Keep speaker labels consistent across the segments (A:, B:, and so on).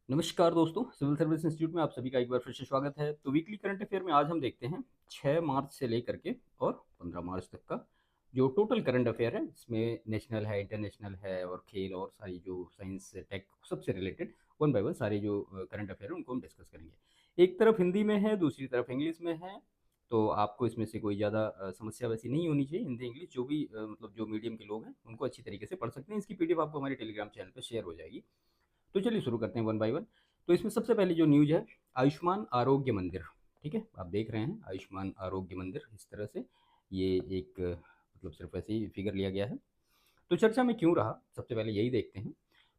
A: नमस्कार दोस्तों, civil service institute में आप सभी का एक बार फिर से स्वागत है। तो वीकली करंट अफेयर में आज हम देखते हैं 6 मार्च से लेकर के और 15 मार्च तक का जो टोटल करंट अफेयर है। इसमें नेशनल है, इंटरनेशनल है और खेल और सारी जो साइंस टेक सबसे रिलेटेड वन बाय वन सारे जो करंट अफेयर है उनको हम डिस्कस करेंगे। एक तरफ हिंदी में है, दूसरी तरफ इंग्लिश में है। तो आपको इसमें से कोई ज़्यादा समस्या वैसी नहीं होनी चाहिए। हिंदी इंग्लिश जो भी मतलब जो मीडियम के लोग हैं उनको अच्छी तरीके से पढ़ सकते हैं। इसकी पीडीएफ आपको हमारे टेलीग्राम चैनल पर शेयर हो जाएगी। तो चलिए शुरू करते हैं वन बाय वन। तो इसमें सबसे पहले जो न्यूज है, आयुष्मान आरोग्य मंदिर। ठीक है, आप देख रहे हैं आयुष्मान आरोग्य मंदिर इस तरह से। ये एक मतलब सिर्फ ऐसे ही फिगर लिया गया है। तो चर्चा में क्यों रहा, सबसे पहले यही देखते हैं।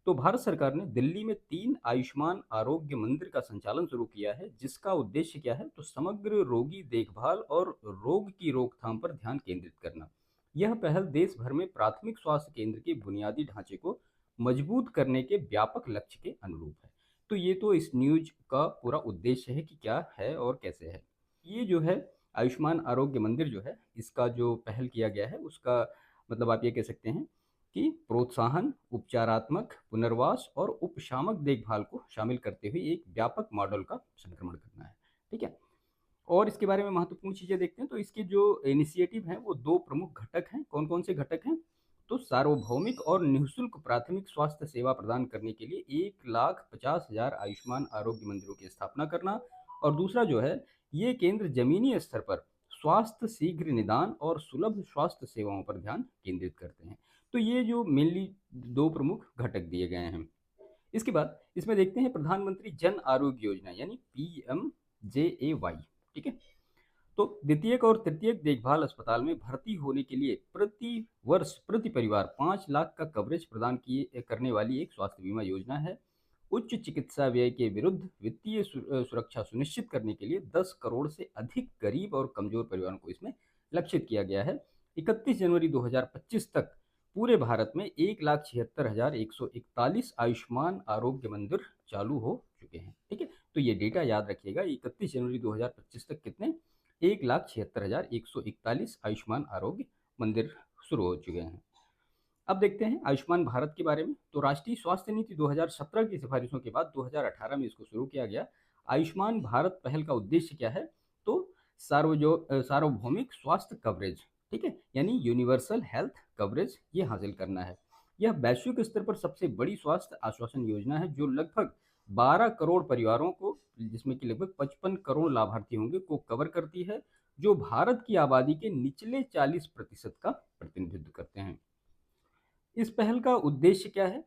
A: तो भारत सरकार ने दिल्ली में 3 आयुष्मान आरोग्य मंदिर का संचालन शुरू किया है, जिसका उद्देश्य क्या है तो समग्र रोगी देखभाल और रोग की रोकथाम पर ध्यान केंद्रित करना। यह पहल देश भर में प्राथमिक स्वास्थ्य केंद्र के बुनियादी ढांचे को मजबूत करने के व्यापक लक्ष्य के अनुरूप है। तो ये तो इस न्यूज का पूरा उद्देश्य है कि क्या है और कैसे है। ये जो है आयुष्मान आरोग्य मंदिर जो है, इसका जो पहल किया गया है उसका मतलब आप ये कह सकते हैं कि प्रोत्साहन, उपचारात्मक, पुनर्वास और उपशामक देखभाल को शामिल करते हुए एक व्यापक मॉडल का संक्रमण करना है। ठीक है, और इसके बारे में महत्वपूर्ण चीजें देखते हैं। तो इसके जो इनिशिएटिव हैं वो दो प्रमुख घटक हैं। कौन कौन से घटक हैं? तो सार्वभौमिक और निःशुल्क प्राथमिक स्वास्थ्य सेवा प्रदान करने के लिए 1,50,000 आयुष्मान आरोग्य मंदिरों की स्थापना करना। और दूसरा जो है, ये केंद्र जमीनी स्तर पर स्वास्थ्य शीघ्र निदान और सुलभ स्वास्थ्य सेवाओं पर ध्यान केंद्रित करते हैं। तो ये जो मेनली दो प्रमुख घटक दिए गए हैं। इसके बाद इसमें देखते हैं प्रधानमंत्री जन आरोग्य योजना यानी PMJAY। ठीक है, तो द्वितीयक और तृतीयक देखभाल अस्पताल में भर्ती होने के लिए प्रति वर्ष प्रति परिवार 5 लाख का कवरेज प्रदान किए करने वाली एक स्वास्थ्य बीमा योजना है। उच्च चिकित्सा व्यय के विरुद्ध वित्तीय सुरक्षा सुनिश्चित करने के लिए 10 करोड़ से अधिक गरीब और कमजोर परिवारों को इसमें लक्षित किया गया है। 31 जनवरी 2025 तक पूरे भारत में 1,76,141 आयुष्मान आरोग्य मंदिर चालू हो चुके हैं। ठीक है, तो ये डेटा याद रखिएगा, 31 जनवरी 2025 तक कितने? 1,76,141 आयुष्मान आरोग्य मंदिर शुरू हो चुके हैं। अब देखते हैं आयुष्मान भारत के बारे में। तो राष्ट्रीय स्वास्थ्य नीति 2017 की सिफारिशों के बाद 2018 में इसको शुरू किया गया। आयुष्मान भारत पहल का उद्देश्य क्या है? तो सार्वभौमिक स्वास्थ्य कवरेज, ठीक है, यानी यूनिवर्सल हेल्थ कवरेज ये हासिल करना है। यह वैश्विक स्तर पर सबसे बड़ी स्वास्थ्य आश्वासन योजना है जो लगभग 12 करोड़ परिवारों को, जिसमें कि लगभग 55 करोड़ लाभार्थी होंगे, को कवर करती है, जो भारत की आबादी के निचले 40% का प्रतिनिधित्व करते हैं। इस पहल का उद्देश्य क्या है?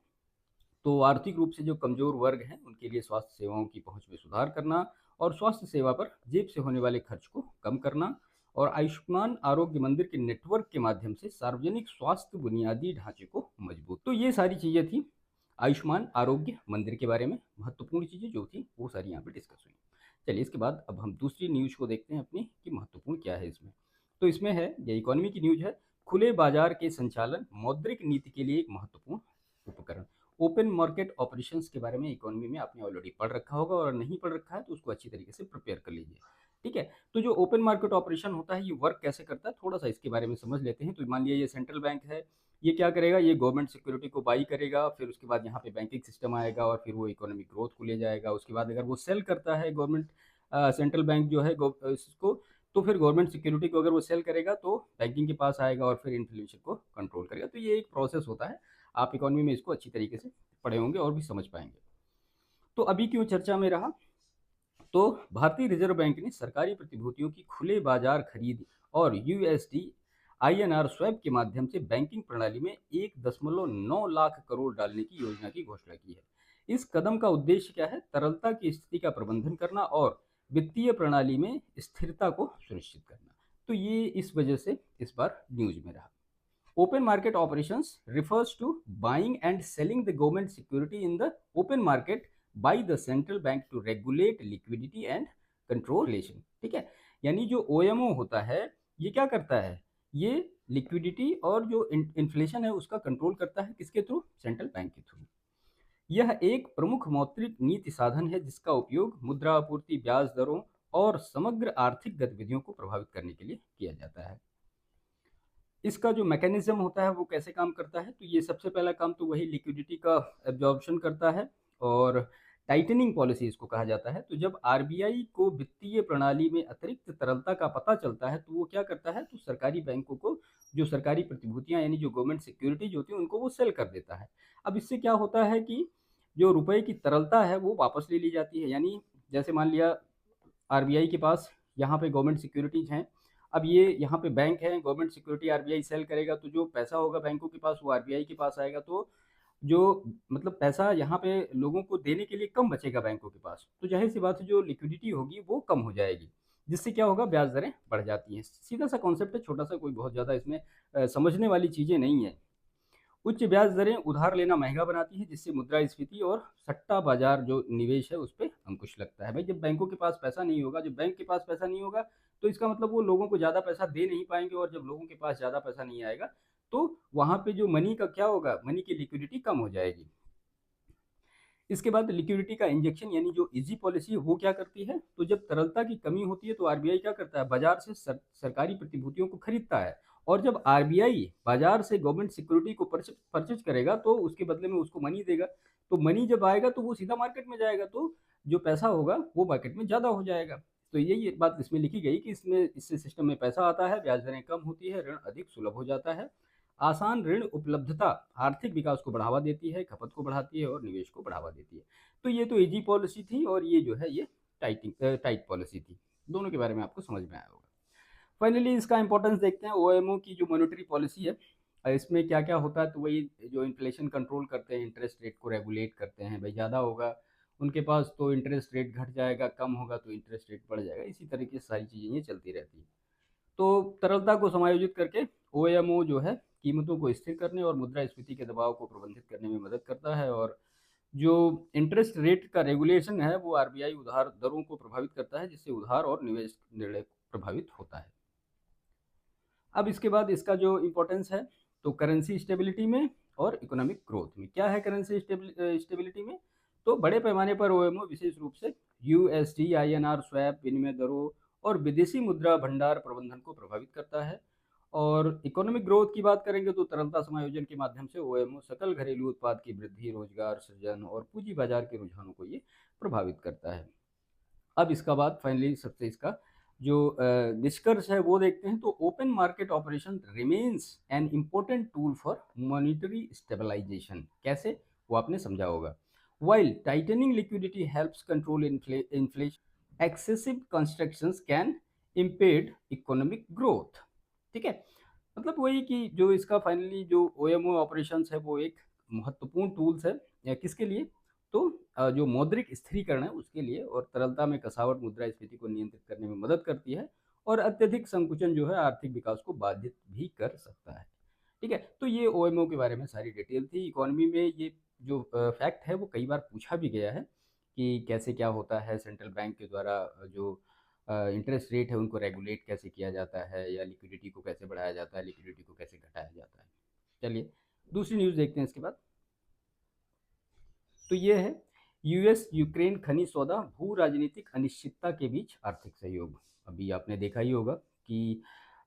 A: तो आर्थिक रूप से जो कमजोर वर्ग हैं उनके लिए स्वास्थ्य सेवाओं की पहुंच में सुधार करना और स्वास्थ्य सेवा पर जेब से होने वाले खर्च को कम करना। और आयुष्मान आरोग्य मंदिर के नेटवर्क के माध्यम से सार्वजनिक स्वास्थ्य बुनियादी ढांचे को मजबूत। तो ये सारी चीजें थी आयुष्मान आरोग्य मंदिर के बारे में। महत्वपूर्ण चीजें जो थी वो सारी यहाँ पे डिस्कस हुई। चलिए इसके बाद अब हम दूसरी न्यूज को देखते हैं अपनी कि महत्वपूर्ण क्या है इसमें। तो इसमें है, ये इकोनॉमी की न्यूज है। खुले बाजार के संचालन मौद्रिक नीति के लिए एक महत्वपूर्ण उपकरण। ओपन मार्केट ऑपरेशंस के बारे में इकोनॉमी में आपने ऑलरेडी पढ़ रखा होगा, और नहीं पढ़ रखा है तो उसको अच्छी तरीके से प्रिपेयर कर लीजिए। ठीक है, तो जो ओपन मार्केट ऑपरेशन होता है ये वर्क कैसे करता है थोड़ा सा इसके बारे में समझ लेते हैं। तो मान लिया ये सेंट्रल बैंक है, ये क्या करेगा, ये गवर्नमेंट सिक्योरिटी को बाई करेगा, फिर उसके बाद यहाँ पे बैंकिंग सिस्टम आएगा और फिर वो इकोनॉमिक ग्रोथ को ले जाएगा। उसके बाद अगर वो सेल करता है गवर्नमेंट, सेंट्रल बैंक जो है इसको, तो फिर गवर्नमेंट सिक्योरिटी को अगर वो सेल करेगा तो बैंकिंग के पास आएगा और फिर इन्फ्लेशन को कंट्रोल करेगा। तो ये एक प्रोसेस होता है। आप इकोनॉमी में इसको अच्छी तरीके से पढ़े होंगे और भी समझ पाएंगे। तो अभी क्यों चर्चा में रहा? तो भारतीय रिजर्व बैंक ने सरकारी प्रतिभूतियों की खुले बाजार खरीद और यूएसडी आईएनआर स्वैप के माध्यम से बैंकिंग प्रणाली में 1.9 लाख करोड़ डालने की योजना की घोषणा की है। इस कदम का उद्देश्य क्या है? तरलता की स्थिति का प्रबंधन करना और वित्तीय प्रणाली में स्थिरता को सुनिश्चित करना। तो ये इस वजह से इस बार न्यूज में रहा। Open market operations refers to buying and selling the government security in the open market by the central bank to regulate liquidity and control inflation। ठीक है, यानी जो OMO होता है ये क्या करता है? ये लिक्विडिटी और जो इन्फ्लेशन है उसका कंट्रोल करता है। किसके थ्रू? सेंट्रल बैंक के थ्रू। यह एक प्रमुख मौद्रिक नीति साधन है जिसका उपयोग मुद्रा आपूर्ति, ब्याज दरों और समग्र आर्थिक गतिविधियों को प्रभावित करने के लिए किया जाता है। इसका जो मैकेनिज्म होता है वो कैसे काम करता है? तो ये सबसे पहला काम तो वही लिक्विडिटी का एब्जॉर्प्शन करता है, और टाइटनिंग पॉलिसी इसको कहा जाता है। तो जब आरबीआई को वित्तीय प्रणाली में अतिरिक्त तरलता का पता चलता है तो वो क्या करता है, तो सरकारी बैंकों को जो सरकारी प्रतिभूतियां यानी जो गवर्नमेंट सिक्योरिटीज होती हैं उनको वो सेल कर देता है। अब इससे क्या होता है कि जो रुपए की तरलता है वो वापस ले ली जाती है। यानी जैसे मान लिया आरबीआई के पास यहाँ पे गवर्नमेंट सिक्योरिटीज हैं, अब ये यहाँ पे बैंक है, गवर्नमेंट सिक्योरिटी आरबीआई सेल करेगा तो जो पैसा होगा बैंकों के पास वो आरबीआई के पास आएगा। तो जो मतलब पैसा यहाँ पे लोगों को देने के लिए कम बचेगा बैंकों के पास, तो जाहिर सी बात है जो लिक्विडिटी होगी वो कम हो जाएगी, जिससे क्या होगा, ब्याज दरें बढ़ जाती हैं। सीधा सा कॉन्सेप्ट है, छोटा सा, कोई बहुत ज़्यादा इसमें समझने वाली चीज़ें नहीं है। उच्च ब्याज दरें उधार लेना महंगा बनाती है, जिससे मुद्रास्फीति और सट्टा बाजार जो निवेश है उस पर अंकुश लगता है। भाई जब बैंकों के पास पैसा नहीं होगा, जब बैंक के पास पैसा नहीं होगा तो इसका मतलब वो लोगों को ज़्यादा पैसा दे नहीं पाएंगे, और जब लोगों के पास ज़्यादा पैसा नहीं आएगा तो वहाँ पे जो मनी का क्या होगा, मनी की लिक्विडिटी कम हो जाएगी। इसके बाद लिक्विडिटी का इंजेक्शन यानी जो इजी पॉलिसी वो क्या करती है, तो जब तरलता की कमी होती है तो आरबीआई क्या करता है, बाजार से सरकारी प्रतिभूतियों को खरीदता है। और जब आरबीआई बाजार से गवर्नमेंट सिक्योरिटी को परचेज करेगा तो उसके बदले में उसको मनी देगा। तो मनी जब आएगा तो वो सीधा मार्केट में जाएगा, तो जो पैसा होगा वो मार्केट में ज़्यादा हो जाएगा। तो यही बात इसमें लिखी गई कि इसमें इससे सिस्टम में पैसा आता है, ब्याज दरें कम होती है, ऋण अधिक सुलभ हो जाता है। आसान ऋण उपलब्धता आर्थिक विकास को बढ़ावा देती है, खपत को बढ़ाती है और निवेश को बढ़ावा देती है। तो ये तो इजी पॉलिसी थी, और ये जो है ये टाइट पॉलिसी थी। दोनों के बारे में आपको समझ में आया होगा। फाइनली इसका इंपॉर्टेंस देखते हैं। ओएमओ की जो मॉनेटरी पॉलिसी है, इसमें क्या क्या होता है, तो वही जो इन्फ्लेशन कंट्रोल करते हैं, इंटरेस्ट रेट को रेगुलेट करते हैं। भाई ज़्यादा होगा उनके पास तो इंटरेस्ट रेट घट जाएगा, कम होगा तो इंटरेस्ट रेट बढ़ जाएगा। इसी तरीके से सारी चीज़ें ये चलती रहती है। तो तरलता को समायोजित करके ओएमओ जो है कीमतों को स्थिर करने और मुद्रास्फीति के दबाव को प्रबंधित करने में मदद करता है। और जो इंटरेस्ट रेट का रेगुलेशन है वो आरबीआई उधार दरों को प्रभावित करता है, जिससे उधार और निवेश निर्णय प्रभावित होता है। अब इसके बाद इसका जो इम्पोर्टेंस है, तो करेंसी स्टेबिलिटी में और इकोनॉमिक ग्रोथ में। क्या है करेंसी स्टेबिलिटी में, तो बड़े पैमाने पर ओएमओ विशेष रूप से यूएसडी आईएनआर स्वैप विनिमय दरों और विदेशी मुद्रा भंडार प्रबंधन को प्रभावित करता है। और इकोनॉमिक ग्रोथ की बात करेंगे तो तरलता समायोजन के माध्यम से ओएमओ सकल घरेलू उत्पाद की वृद्धि, रोजगार सृजन और पूंजी बाजार के रुझानों को ये प्रभावित करता है। अब इसका बाद फाइनली सबसे इसका जो निष्कर्ष है वो देखते हैं। तो open market operation remains an important tool for monetary stabilisation. कैसे, वो आपने समझा होगा। While tightening liquidity helps control inflation, excessive constructions can impede economic growth. ठीक है, मतलब वही कि जो इसका फाइनली जो ओएमओ ऑपरेशंस है वो एक महत्वपूर्ण टूल्स है या किसके लिए, तो जो मौद्रिक स्थिरीकरण है उसके लिए, और तरलता में कसावट मुद्रास्फीति को नियंत्रित करने में मदद करती है। और अत्यधिक संकुचन जो है आर्थिक विकास को बाधित भी कर सकता है। ठीक है, तो ये ओएमओ के बारे में सारी डिटेल थी। इकोनॉमी में ये जो फैक्ट है वो कई बार पूछा भी गया है कि कैसे क्या होता है, सेंट्रल बैंक के द्वारा जो इंटरेस्ट रेट है उनको रेगुलेट कैसे किया जाता है, या लिक्विडिटी को कैसे बढ़ाया जाता है, लिक्विडिटी को कैसे घटाया जाता है। चलिए दूसरी न्यूज़ देखते हैं इसके बाद। तो ये है यूएस यूक्रेन खनिज सौदा, भू राजनीतिक अनिश्चितता के बीच आर्थिक सहयोग। अभी आपने देखा ही होगा कि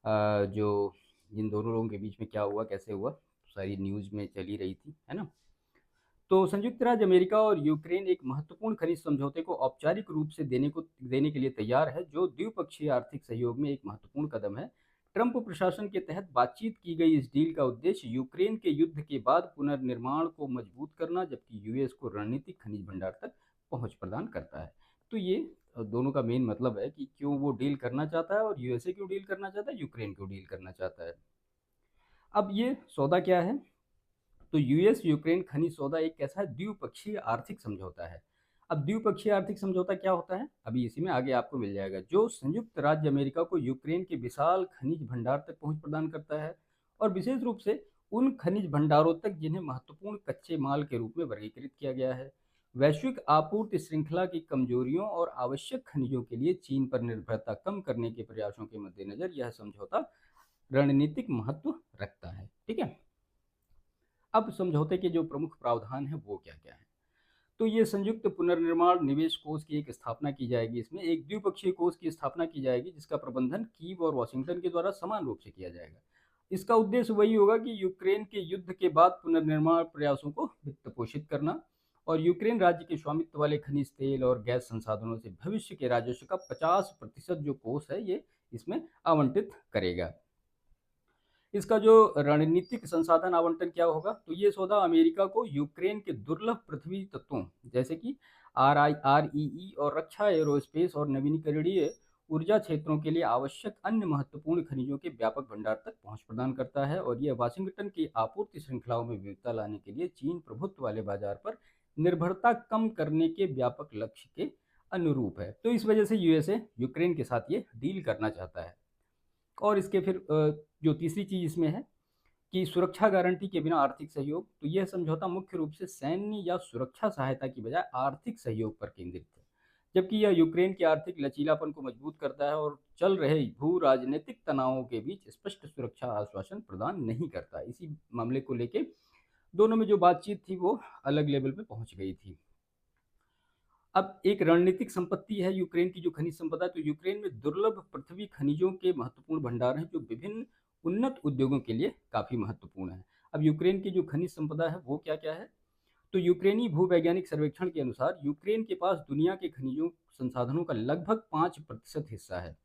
A: जो इन दोनों लोगों के बीच में क्या हुआ, कैसे हुआ, सारी न्यूज़ में चली रही थी, है ना। तो संयुक्त राज्य अमेरिका और यूक्रेन एक महत्वपूर्ण खनिज समझौते को औपचारिक रूप से देने के लिए तैयार है, जो द्विपक्षीय आर्थिक सहयोग में एक महत्वपूर्ण कदम है। ट्रंप प्रशासन के तहत बातचीत की गई इस डील का उद्देश्य यूक्रेन के युद्ध के बाद पुनर्निर्माण को मजबूत करना, जबकि यूएस को रणनीतिक खनिज भंडार तक पहुंच प्रदान करता है। तो ये दोनों का मेन मतलब है कि क्यों वो डील करना चाहता है, और यूएसए क्यों डील करना चाहता है, यूक्रेन क्यों डील करना चाहता है। अब ये सौदा क्या है, तो यूएस यूक्रेन खनिज सौदा एक कैसा है, द्विपक्षीय आर्थिक समझौता है। अब द्विपक्षीय आर्थिक समझौता क्या होता है, अभी इसी में आगे आपको मिल जाएगा। जो संयुक्त राज्य अमेरिका को यूक्रेन के विशाल खनिज भंडार तक पहुंच प्रदान करता है, और विशेष रूप से उन खनिज भंडारों तक जिन्हें महत्वपूर्ण कच्चे माल के रूप में वर्गीकृत किया गया है। वैश्विक आपूर्ति श्रृंखला की कमजोरियों और आवश्यक खनिजों के लिए चीन पर निर्भरता कम करने के प्रयासों के मद्देनजर यह समझौता रणनीतिक महत्व रखता है। ठीक है, अब समझौते के जो प्रमुख प्रावधान है वो क्या क्या है, तो ये संयुक्त पुनर्निर्माण निवेश कोष की एक स्थापना की जाएगी। इसमें एक द्विपक्षीय कोष की स्थापना की जाएगी जिसका प्रबंधन कीव और वाशिंगटन के द्वारा समान रूप से किया जाएगा। इसका उद्देश्य वही होगा कि यूक्रेन के युद्ध के बाद पुनर्निर्माण प्रयासों को वित्त पोषित करना, और यूक्रेन राज्य के स्वामित्व वाले खनिज तेल और गैस संसाधनों से भविष्य के राजस्व का 50% जो कोष है ये इसमें आवंटित करेगा। इसका जो रणनीतिक संसाधन आवंटन क्या होगा, तो ये सौदा अमेरिका को यूक्रेन के दुर्लभ पृथ्वी तत्वों जैसे कि RIREE और रक्षा, एरोस्पेस और नवीनीकरणीय ऊर्जा क्षेत्रों के लिए आवश्यक अन्य महत्वपूर्ण खनिजों के व्यापक भंडार तक पहुंच प्रदान करता है। और यह वाशिंगटन की आपूर्ति श्रृंखलाओं में विविधता लाने के लिए चीन प्रभुत्व वाले बाजार पर निर्भरता कम करने के व्यापक लक्ष्य के अनुरूप है। तो इस वजह से यूएसए यूक्रेन के साथ ये डील करना चाहता है। और इसके फिर जो तीसरी चीज इसमें है कि सुरक्षा गारंटी के बिना आर्थिक सहयोग, तो यह समझौता मुख्य रूप से सैन्य या सुरक्षा सहायता की बजाय आर्थिक सहयोग पर केंद्रित है, जबकि यह यूक्रेन के आर्थिक लचीलापन को मजबूत करता है और चल रहे भू राजनीतिक तनावों के बीच स्पष्ट सुरक्षा आश्वासन प्रदान नहीं करता। इसी मामले को लेके दोनों में जो बातचीत थी वो अलग लेवल पे पहुंच गई थी। अब एक रणनीतिक संपत्ति है यूक्रेन की जो खनिज संपदा, तो यूक्रेन में दुर्लभ पृथ्वी खनिजों के महत्वपूर्ण भंडार हैं जो विभिन्न उन्नत उद्योगों के लिए काफी महत्वपूर्ण है। अब यूक्रेन की जो खनिज संपदा है वो क्या क्या है, तो यूक्रेनी भूवैज्ञानिक सर्वेक्षण के अनुसार यूक्रेन के पास दुनिया के खनिजों संसाधनों का लगभग 5% हिस्सा है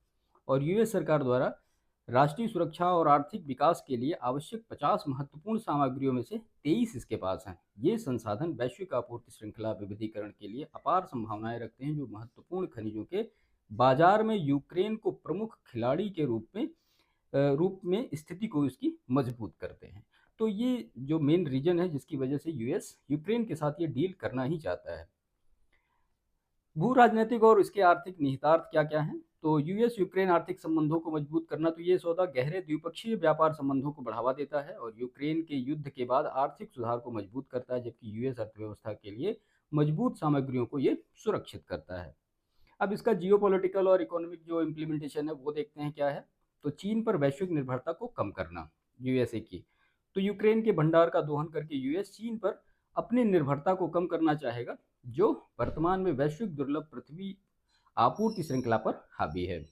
A: और यूएस सरकार द्वारा राष्ट्रीय सुरक्षा और आर्थिक विकास के लिए आवश्यक 50 महत्वपूर्ण सामग्रियों में से 23 इसके पास हैं। ये संसाधन वैश्विक आपूर्ति श्रृंखला विविधीकरण के लिए अपार संभावनाएं रखते हैं, जो महत्वपूर्ण खनिजों के बाजार में यूक्रेन को प्रमुख खिलाड़ी के रूप में स्थिति को इसकी मजबूत करते हैं। तो ये जो मेन रीजन है जिसकी वजह से यूएस यूक्रेन के साथ ये डील करना ही चाहता है। भू राजनीतिक और इसके आर्थिक निहितार्थ क्या क्या हैं, तो यूएस यूक्रेन आर्थिक संबंधों को मजबूत करना, तो ये सौदा गहरे द्विपक्षीय व्यापार संबंधों को बढ़ावा देता है और यूक्रेन के युद्ध के बाद आर्थिक सुधार को मजबूत करता है, जबकि यूएस अर्थव्यवस्था के लिए मजबूत सामग्रियों को ये सुरक्षित करता है। अब इसका जियोपॉलिटिकल और इकोनॉमिक जो इम्प्लीमेंटेशन है वो देखते हैं क्या है, तो चीन पर वैश्विक निर्भरता को कम करना यूएसए की, तो यूक्रेन के भंडार का दोहन करके यूएस चीन पर अपनी निर्भरता को कम करना चाहेगा, जो वर्तमान में वैश्विक दुर्लभ पृथ्वी आपूर्ति श्रृंखला पर हावी है।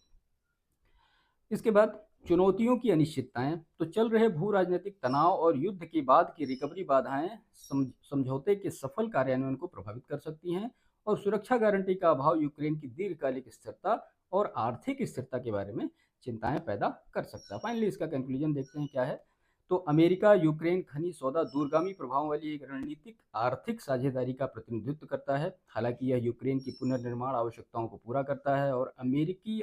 A: इसके बाद चुनौतियों की अनिश्चितताएं, तो चल रहे भू राजनीतिक तनाव और युद्ध के बाद की रिकवरी बाधाएं समझौते के सफल कार्यान्वयन को प्रभावित कर सकती हैं और सुरक्षा गारंटी का अभाव यूक्रेन की दीर्घकालिक स्थिरता और आर्थिक स्थिरता के बारे में चिंताएं पैदा कर सकता है। फाइनली इसका कंक्लूजन देखते हैं क्या है, तो अमेरिका यूक्रेन खनिज सौदा दूरगामी प्रभाव वाली एक रणनीतिक आर्थिक साझेदारी का प्रतिनिधित्व करता है। हालांकि यह यूक्रेन की पुनर्निर्माण आवश्यकताओं को पूरा करता है और अमेरिकी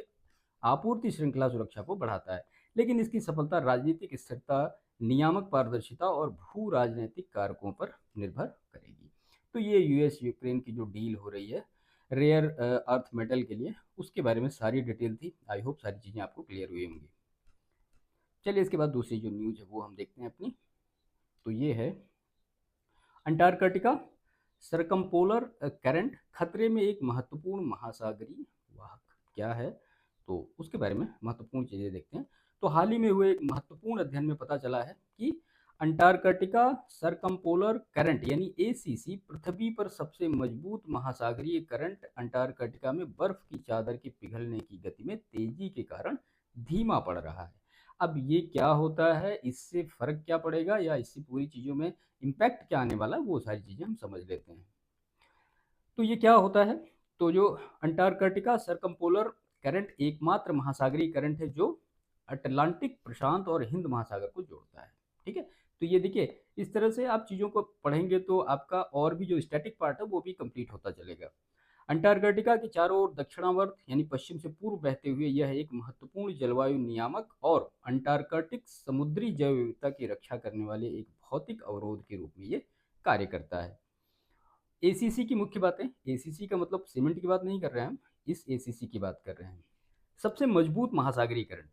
A: आपूर्ति श्रृंखला सुरक्षा को बढ़ाता है, लेकिन इसकी सफलता राजनीतिक स्थिरता, नियामक पारदर्शिता और भू राजनीतिक कारकों पर निर्भर करेगी। तो ये यूएस यूक्रेन की जो डील हो रही है रेयर अर्थ मेटल के लिए, उसके बारे में सारी डिटेल थी। आई होप सारी चीज़ें आपको क्लियर हुई होंगी। चलिए इसके बाद दूसरी जो न्यूज़ है वो हम देखते हैं अपनी, तो ये है अंटार्कटिका सरकमपोलर करंट खतरे में, एक महत्वपूर्ण महासागरीय वाहक क्या है, तो उसके बारे में महत्वपूर्ण चीज़ें देखते हैं। तो हाल ही में हुए एक महत्वपूर्ण अध्ययन में पता चला है कि अंटार्कटिका सरकमपोलर करंट यानी ACC पृथ्वी पर सबसे मजबूत महासागरीय करंट अंटार्कटिका में बर्फ की चादर के पिघलने की गति में तेजी के कारण धीमा पड़ रहा है। अब ये क्या होता है, इससे फर्क क्या पड़ेगा या इससे पूरी चीज़ों में इम्पैक्ट क्या आने वाला है, वो सारी चीज़ें हम समझ लेते हैं। तो ये क्या होता है, तो जो अंटार्कटिका सरकमपोलर करंट एकमात्र महासागरीय करंट है जो अटलांटिक, प्रशांत और हिंद महासागर को जोड़ता है। ठीक है, तो ये देखिए इस तरह से आप चीज़ों को पढ़ेंगे तो आपका और भी जो स्टैटिक पार्ट है वो भी कंप्लीट होता चलेगा। अंटार्कटिका के चारों ओर दक्षिणावर्त यानी पश्चिम से पूर्व बहते हुए यह एक महत्वपूर्ण जलवायु नियामक और अंटार्कटिक समुद्री जैव विविधता की रक्षा करने वाले एक भौतिक अवरोध के रूप में ये कार्य करता है। ACC की मुख्य बातें, ACC का मतलब सीमेंट की बात नहीं कर रहे हैं हम, इस ACC की बात कर रहे हैं, सबसे मजबूत महासागरीय करंट।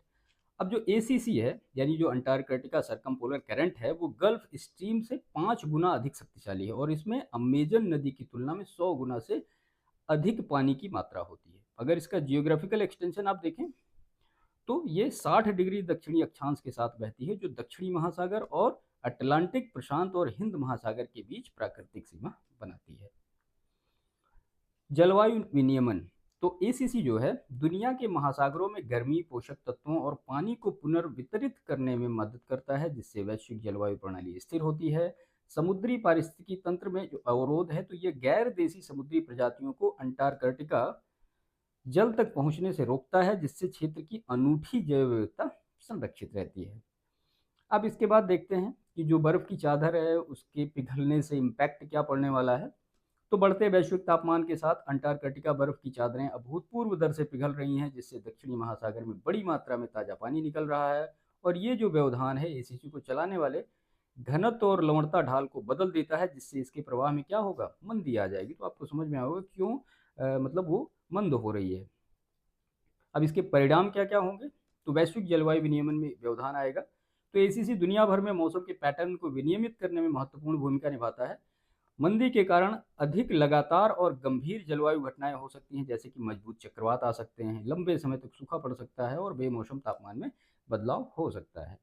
A: अब जो ACC है यानी जो अंटार्कटिका सरकमपोलर करंट है वो गल्फ स्ट्रीम से 5 गुना अधिक शक्तिशाली है और इसमें अमेजन नदी की तुलना में 100 गुना से अधिक पानी की मात्रा होती है। अगर इसका जियोग्राफिकल एक्सटेंशन आप देखें तो ये 60 डिग्री दक्षिणी अक्षांश के साथ बहती है, जो दक्षिणी महासागर और अटलांटिक, प्रशांत और हिंद महासागर के बीच प्राकृतिक सीमा बनाती है। जलवायु विनियमन, तो ACC जो है दुनिया के महासागरों में गर्मी, पोषक तत्वों और पानी को पुनर्वितरित करने में मदद करता है, जिससे वैश्विक जलवायु प्रणाली स्थिर होती है। समुद्री पारिस्थितिकी तंत्र में जो अवरोध है, तो ये गैर देशी समुद्री प्रजातियों को अंटार्कटिका जल तक पहुंचने से रोकता है, जिससे क्षेत्र की अनूठी जैव विविधता संरक्षित रहती है। अब इसके बाद देखते हैं कि जो बर्फ की चादर है उसके पिघलने से इम्पैक्ट क्या पड़ने वाला है। तो बढ़ते वैश्विक तापमान के साथ अंटार्कटिका बर्फ की चादरें अभूतपूर्व दर से पिघल रही हैं, जिससे दक्षिणी महासागर में बड़ी मात्रा में ताजा पानी निकल रहा है। और ये जो व्यवधान है एसीसी को चलाने वाले घनत्व और लवणता ढाल को बदल देता है, जिससे इसके प्रवाह में क्या होगा, मंदी आ जाएगी। तो आपको समझ में आएगा क्यों मतलब वो मंद हो रही है। अब इसके परिणाम क्या क्या होंगे। तो वैश्विक जलवायु विनियमन में व्यवधान आएगा। तो एसीसी दुनिया भर में मौसम के पैटर्न को विनियमित करने में महत्वपूर्ण भूमिका निभाता है। मंदी के कारण अधिक लगातार और गंभीर जलवायु घटनाएं हो सकती हैं, जैसे कि मजबूत चक्रवात आ सकते हैं, लंबे समय तक सूखा पड़ सकता है और बेमौसम तापमान में बदलाव हो सकता है।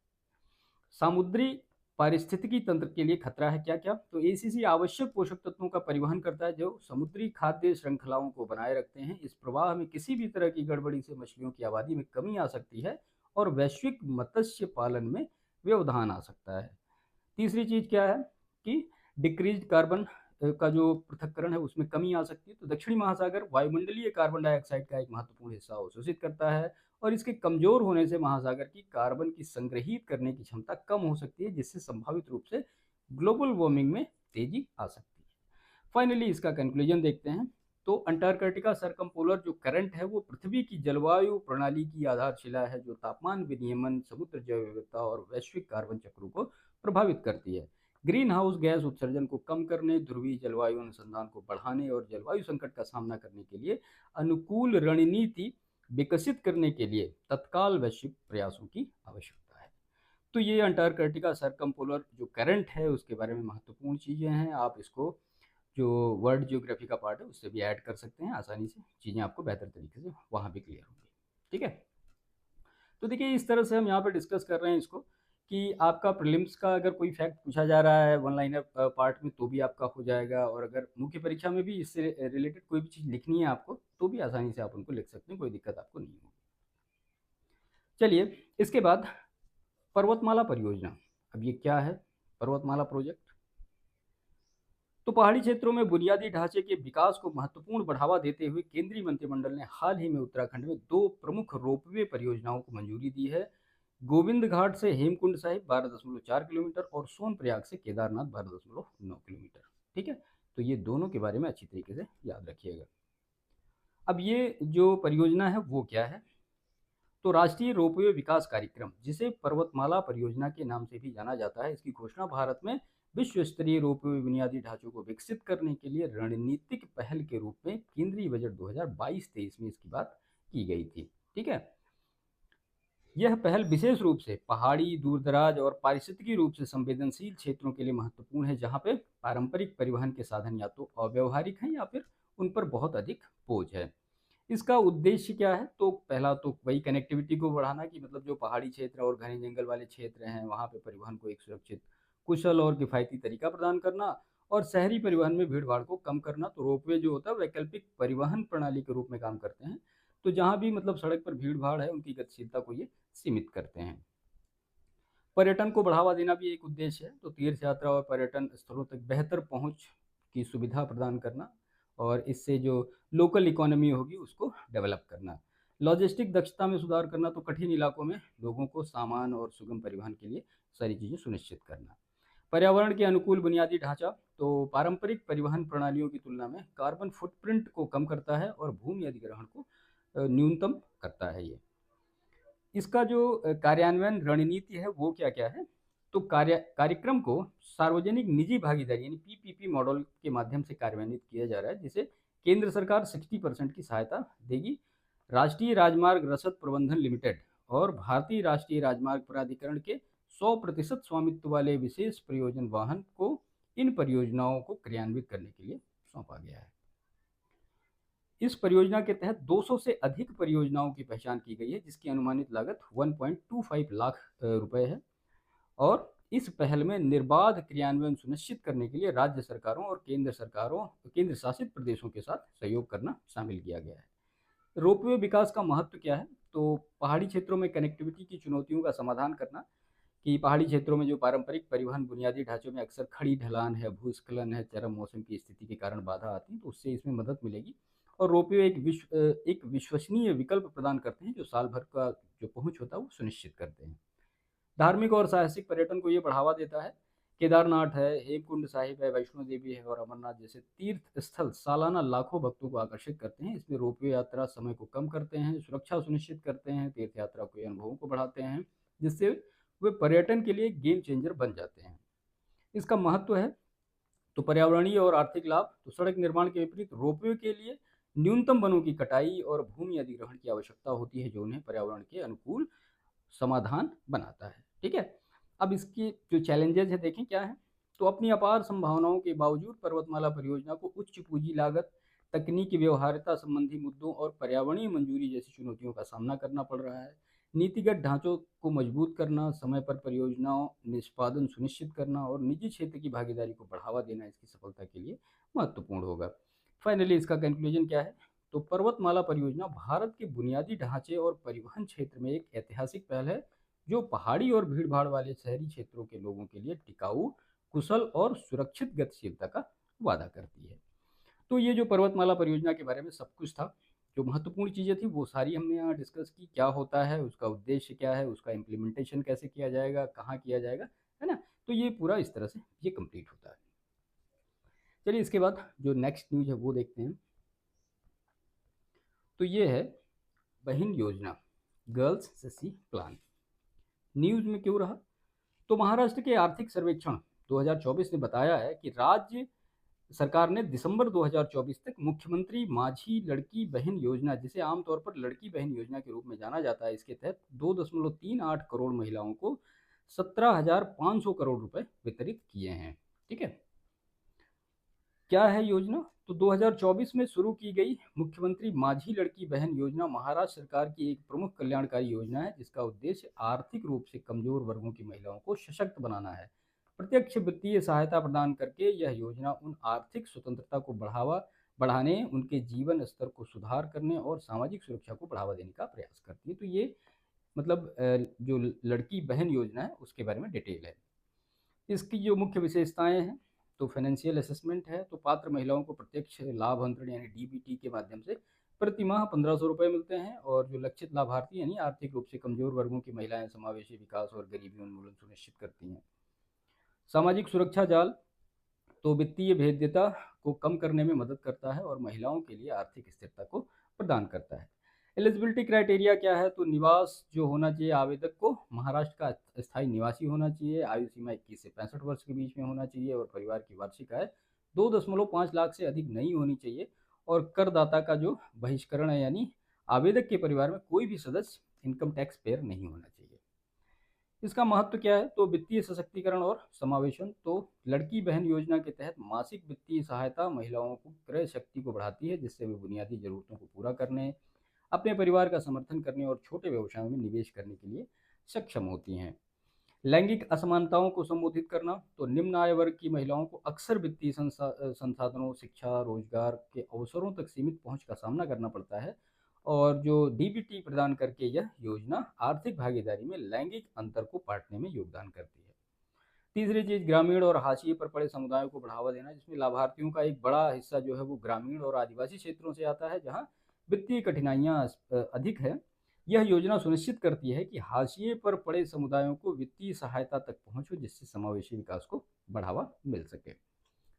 A: समुद्री पारिस्थितिकी तंत्र के लिए खतरा है क्या क्या। तो एसीसी आवश्यक पोषक तत्वों का परिवहन करता है जो समुद्री खाद्य श्रृंखलाओं को बनाए रखते हैं। इस प्रवाह में किसी भी तरह की गड़बड़ी से मछलियों की आबादी में कमी आ सकती है और वैश्विक मत्स्य पालन में व्यवधान आ सकता है। तीसरी चीज क्या है कि डिक्रीज कार्बन का जो पृथक्करण है उसमें कमी आ सकती है। तो दक्षिणी महासागर वायुमंडलीय कार्बन डाइऑक्साइड का एक महत्वपूर्ण हिस्सा अवशोषित करता है और इसके कमजोर होने से महासागर की कार्बन की संग्रहित करने की क्षमता कम हो सकती है, जिससे संभावित रूप से ग्लोबल वार्मिंग में तेजी आ सकती है। फाइनली इसका कंक्लूजन देखते हैं। तो अंटार्कटिका सरकमपोलर जो करंट है वो पृथ्वी की जलवायु प्रणाली की आधारशिला है, जो तापमान विनियमन, समुद्र जैव विविधता और वैश्विक कार्बन चक्रों को प्रभावित करती है। ग्रीन हाउस गैस उत्सर्जन को कम करने, ध्रुवीय जलवायु अनुसंधान को बढ़ाने और जलवायु संकट का सामना करने के लिए अनुकूल रणनीति विकसित करने के लिए तत्काल वैश्विक प्रयासों की आवश्यकता है। तो ये अंटार्कटिका सरकमपोलर जो करंट है उसके बारे में महत्वपूर्ण चीज़ें हैं। आप इसको जो वर्ल्ड ज्योग्राफी का पार्ट है उससे भी ऐड कर सकते हैं, आसानी से चीज़ें आपको बेहतर तरीके से वहाँ भी क्लियर होंगी। ठीक है। तो देखिए इस तरह से हम यहाँ पर डिस्कस कर रहे हैं इसको कि आपका प्रीलिम्स का अगर कोई फैक्ट पूछा जा रहा है वन लाइनर पार्ट में तो भी आपका हो जाएगा, और अगर मुख्य परीक्षा में भी इससे रिलेटेड कोई भी चीज़ लिखनी है आपको तो भी आसानी से आप उनको लिख सकते हैं, कोई दिक्कत आपको नहीं होगी। चलिए इसके बाद पर्वतमाला परियोजना। अब ये क्या है पर्वतमाला प्रोजेक्ट। तो पहाड़ी क्षेत्रों में बुनियादी ढांचे के विकास को महत्वपूर्ण बढ़ावा देते हुए केंद्रीय मंत्रिमंडल ने हाल ही में उत्तराखंड में 2 प्रमुख रोपवे परियोजनाओं को मंजूरी दी है। गोविंद घाट से हेमकुंड साहिब 12.4 किलोमीटर और सोनप्रयाग से केदारनाथ 12.9 किलोमीटर। ठीक है, तो ये दोनों के बारे में अच्छी तरीके से याद रखिएगा। अब ये जो परियोजना है वो क्या है। तो राष्ट्रीय रोपवे विकास कार्यक्रम, जिसे पर्वतमाला परियोजना के नाम से भी जाना जाता है, इसकी घोषणा भारत में विश्व स्तरीय रोपवे बुनियादी ढांचों को विकसित करने के लिए रणनीतिक पहल के रूप में केंद्रीय बजट 2022-23 में इसकी बात की गई थी। ठीक है, यह पहल विशेष रूप से पहाड़ी, दूरदराज और पारिस्थितिकी रूप से संवेदनशील क्षेत्रों के लिए महत्वपूर्ण है, जहां पे पारंपरिक परिवहन के साधन या तो अव्यवहारिक हैं या फिर उन पर बहुत अधिक बोझ है। इसका उद्देश्य क्या है। तो पहला तो वही कनेक्टिविटी को बढ़ाना, कि मतलब जो पहाड़ी क्षेत्र और घने जंगल वाले क्षेत्र हैं वहाँ पे परिवहन को एक सुरक्षित, कुशल और किफ़ायती तरीका प्रदान करना, और शहरी परिवहन में भीड़ भाड़ को कम करना। तो रोपवे जो होता है वैकल्पिक परिवहन प्रणाली के रूप में काम करते हैं, तो जहाँ भी मतलब सड़क पर भीड़ भाड़ है उनकी गतिशीलता को ये सीमित करते हैं। पर्यटन को बढ़ावा देना भी एक उद्देश्य है। तो तीर्थ यात्रा और पर्यटन स्थलों तक बेहतर पहुंच की सुविधा प्रदान करना, और इससे जो लोकल इकोनॉमी होगी उसको डेवलप करना। लॉजिस्टिक दक्षता में सुधार करना, तो कठिन इलाकों में लोगों को सामान और सुगम परिवहन के लिए सारी चीज़ें सुनिश्चित करना। पर्यावरण के अनुकूल बुनियादी ढांचा, तो पारंपरिक परिवहन प्रणालियों की तुलना में कार्बन फुटप्रिंट को कम करता है और भूमि अधिग्रहण को न्यूनतम करता है ये। इसका जो कार्यान्वयन रणनीति है वो क्या क्या है। तो कार्यक्रम को सार्वजनिक निजी भागीदारी यानी पीपीपी मॉडल के माध्यम से कार्यान्वित किया जा रहा है, जिसे केंद्र सरकार 60% की सहायता देगी। राष्ट्रीय राजमार्ग रसद प्रबंधन लिमिटेड और भारतीय राष्ट्रीय राजमार्ग प्राधिकरण के 100% स्वामित्व वाले विशेष प्रयोजन वाहन को इन परियोजनाओं को क्रियान्वित करने के लिए सौंपा गया है। इस परियोजना के तहत 200 से अधिक परियोजनाओं की पहचान की गई है, जिसकी अनुमानित लागत 1.25 लाख रुपए है। और इस पहल में निर्बाध क्रियान्वयन सुनिश्चित करने के लिए राज्य सरकारों और केंद्र शासित प्रदेशों के साथ सहयोग करना शामिल किया गया है। रोपवे विकास का महत्व क्या है। तो पहाड़ी क्षेत्रों में कनेक्टिविटी की चुनौतियों का समाधान करना, कि पहाड़ी क्षेत्रों में जो पारंपरिक परिवहन बुनियादी ढांचों में अक्सर खड़ी ढलान है, भूस्खलन है, चरम मौसम की स्थिति के कारण बाधा आती है, तो उससे इसमें मदद मिलेगी। और रोपवे एक विश्वसनीय विकल्प प्रदान करते हैं जो साल भर का जो पहुंच होता है वो सुनिश्चित करते हैं। धार्मिक और साहसिक पर्यटन को ये बढ़ावा देता है। केदारनाथ है, हेमकुंड साहिब है, वैष्णो देवी है और अमरनाथ जैसे तीर्थ स्थल सालाना लाखों भक्तों को आकर्षित करते हैं। इसमें रोपवे यात्रा समय को कम करते हैं, सुरक्षा सुनिश्चित करते हैं, तीर्थ यात्रा के अनुभवों को बढ़ाते हैं, जिससे वे पर्यटन के लिए गेम चेंजर बन जाते हैं। इसका महत्व है तो पर्यावरणीय और आर्थिक लाभ, तो सड़क निर्माण के विपरीत रोपवे के लिए न्यूनतम वनों की कटाई और भूमि अधिग्रहण की आवश्यकता होती है, जो उन्हें पर्यावरण के अनुकूल समाधान बनाता है। ठीक है, अब इसकी जो चैलेंजेस है देखें क्या है। तो अपनी अपार संभावनाओं के बावजूद पर्वतमाला परियोजना को उच्च पूंजी लागत, तकनीकी व्यवहार्यता संबंधी मुद्दों और पर्यावरणीय मंजूरी जैसी चुनौतियों का सामना करना पड़ रहा है। नीतिगत ढांचों को मजबूत करना, समय पर परियोजनाओं निष्पादन सुनिश्चित करना और निजी क्षेत्र की भागीदारी को बढ़ावा देना इसकी सफलता के लिए महत्वपूर्ण होगा। फाइनली इसका कंक्लूजन क्या है। तो पर्वतमाला परियोजना भारत के बुनियादी ढांचे और परिवहन क्षेत्र में एक ऐतिहासिक पहल है, जो पहाड़ी और भीड़भाड़ वाले शहरी क्षेत्रों के लोगों के लिए टिकाऊ, कुशल और सुरक्षित गतिशीलता का वादा करती है। तो ये जो पर्वतमाला परियोजना के बारे में सब कुछ था, जो महत्वपूर्ण चीज़ें थी वो सारी हमने यहाँ डिस्कस की। क्या होता है, उसका उद्देश्य क्या है, उसका इम्प्लीमेंटेशन कैसे किया जाएगा, कहाँ किया जाएगा, है ना। तो ये पूरा इस तरह से ये कंप्लीट होता है। चलिए इसके बाद जो नेक्स्ट न्यूज है वो देखते हैं। तो ये है बहन योजना, गर्ल्स सीसी प्लान। न्यूज में क्यों रहा। तो महाराष्ट्र के आर्थिक सर्वेक्षण 2024 ने बताया है कि राज्य सरकार ने दिसंबर 2024 तक मुख्यमंत्री माझी लड़की बहन योजना, जिसे आमतौर पर लड़की बहन योजना के रूप में जाना जाता है, इसके तहत 2.38 करोड़ महिलाओं को 17,500 करोड़ रुपए वितरित किए हैं। ठीक है, क्या है योजना। तो 2024 में शुरू की गई मुख्यमंत्री माझी लड़की बहन योजना महाराष्ट्र सरकार की एक प्रमुख कल्याणकारी योजना है, जिसका उद्देश्य आर्थिक रूप से कमजोर वर्गों की महिलाओं को सशक्त बनाना है। प्रत्यक्ष वित्तीय सहायता प्रदान करके यह योजना उन आर्थिक स्वतंत्रता को बढ़ाने, उनके जीवन स्तर को सुधार करने और सामाजिक सुरक्षा को बढ़ावा देने का प्रयास करती है। तो ये मतलब जो लड़की बहन योजना है उसके बारे में डिटेल है। इसकी जो मुख्य विशेषताएं हैं, तो फाइनेंशियल असेसमेंट है। तो पात्र महिलाओं को प्रत्यक्ष लाभ अंतरण यानी डीबीटी के माध्यम से प्रति माह 1,500 रुपये मिलते हैं। और जो लक्षित लाभार्थी यानी आर्थिक रूप से कमजोर वर्गों की महिलाएं समावेशी विकास और गरीबी उन्मूलन सुनिश्चित करती हैं। सामाजिक सुरक्षा जाल, तो वित्तीय भेद्यता को कम करने में मदद करता है और महिलाओं के लिए आर्थिक स्थिरता को प्रदान करता है। एलिजिबिलिटी क्राइटेरिया क्या है। तो निवास जो होना चाहिए आवेदक को महाराष्ट्र का स्थायी निवासी होना चाहिए, आयु सीमा 21 से 65 वर्ष के बीच में होना चाहिए और परिवार की वार्षिक आय 2.5 लाख से अधिक नहीं होनी चाहिए। और करदाता का जो बहिष्करण है, यानी आवेदक के परिवार में कोई भी सदस्य इनकम टैक्स पेयर नहीं होना चाहिए। इसका महत्व क्या है। तो वित्तीय सशक्तिकरण और समावेशन, तो लड़की बहन योजना के तहत मासिक वित्तीय सहायता महिलाओं को क्रय शक्ति को बढ़ाती है, जिससे वे बुनियादी जरूरतों को पूरा करने, अपने परिवार का समर्थन करने और छोटे व्यवसायों में निवेश करने के लिए सक्षम होती हैं। लैंगिक असमानताओं को संबोधित करना, तो निम्न आय वर्ग की महिलाओं को अक्सर वित्तीय संसाधनों, शिक्षा, रोजगार के अवसरों तक सीमित पहुंच का सामना करना पड़ता है। और जो डीबीटी प्रदान करके यह योजना आर्थिक भागीदारी में लैंगिक अंतर को पाटने में योगदान करती है। तीसरी चीज, ग्रामीण और हाशिए पर पड़े समुदायों को बढ़ावा देना, जिसमें लाभार्थियों का एक बड़ा हिस्सा जो है वो ग्रामीण और आदिवासी क्षेत्रों से आता है, जहां वित्तीय कठिनाइयां अधिक है। यह योजना सुनिश्चित करती है कि हाशिए पर पड़े समुदायों को वित्तीय सहायता तक पहुंचे, जिससे समावेशी विकास को बढ़ावा मिल सके।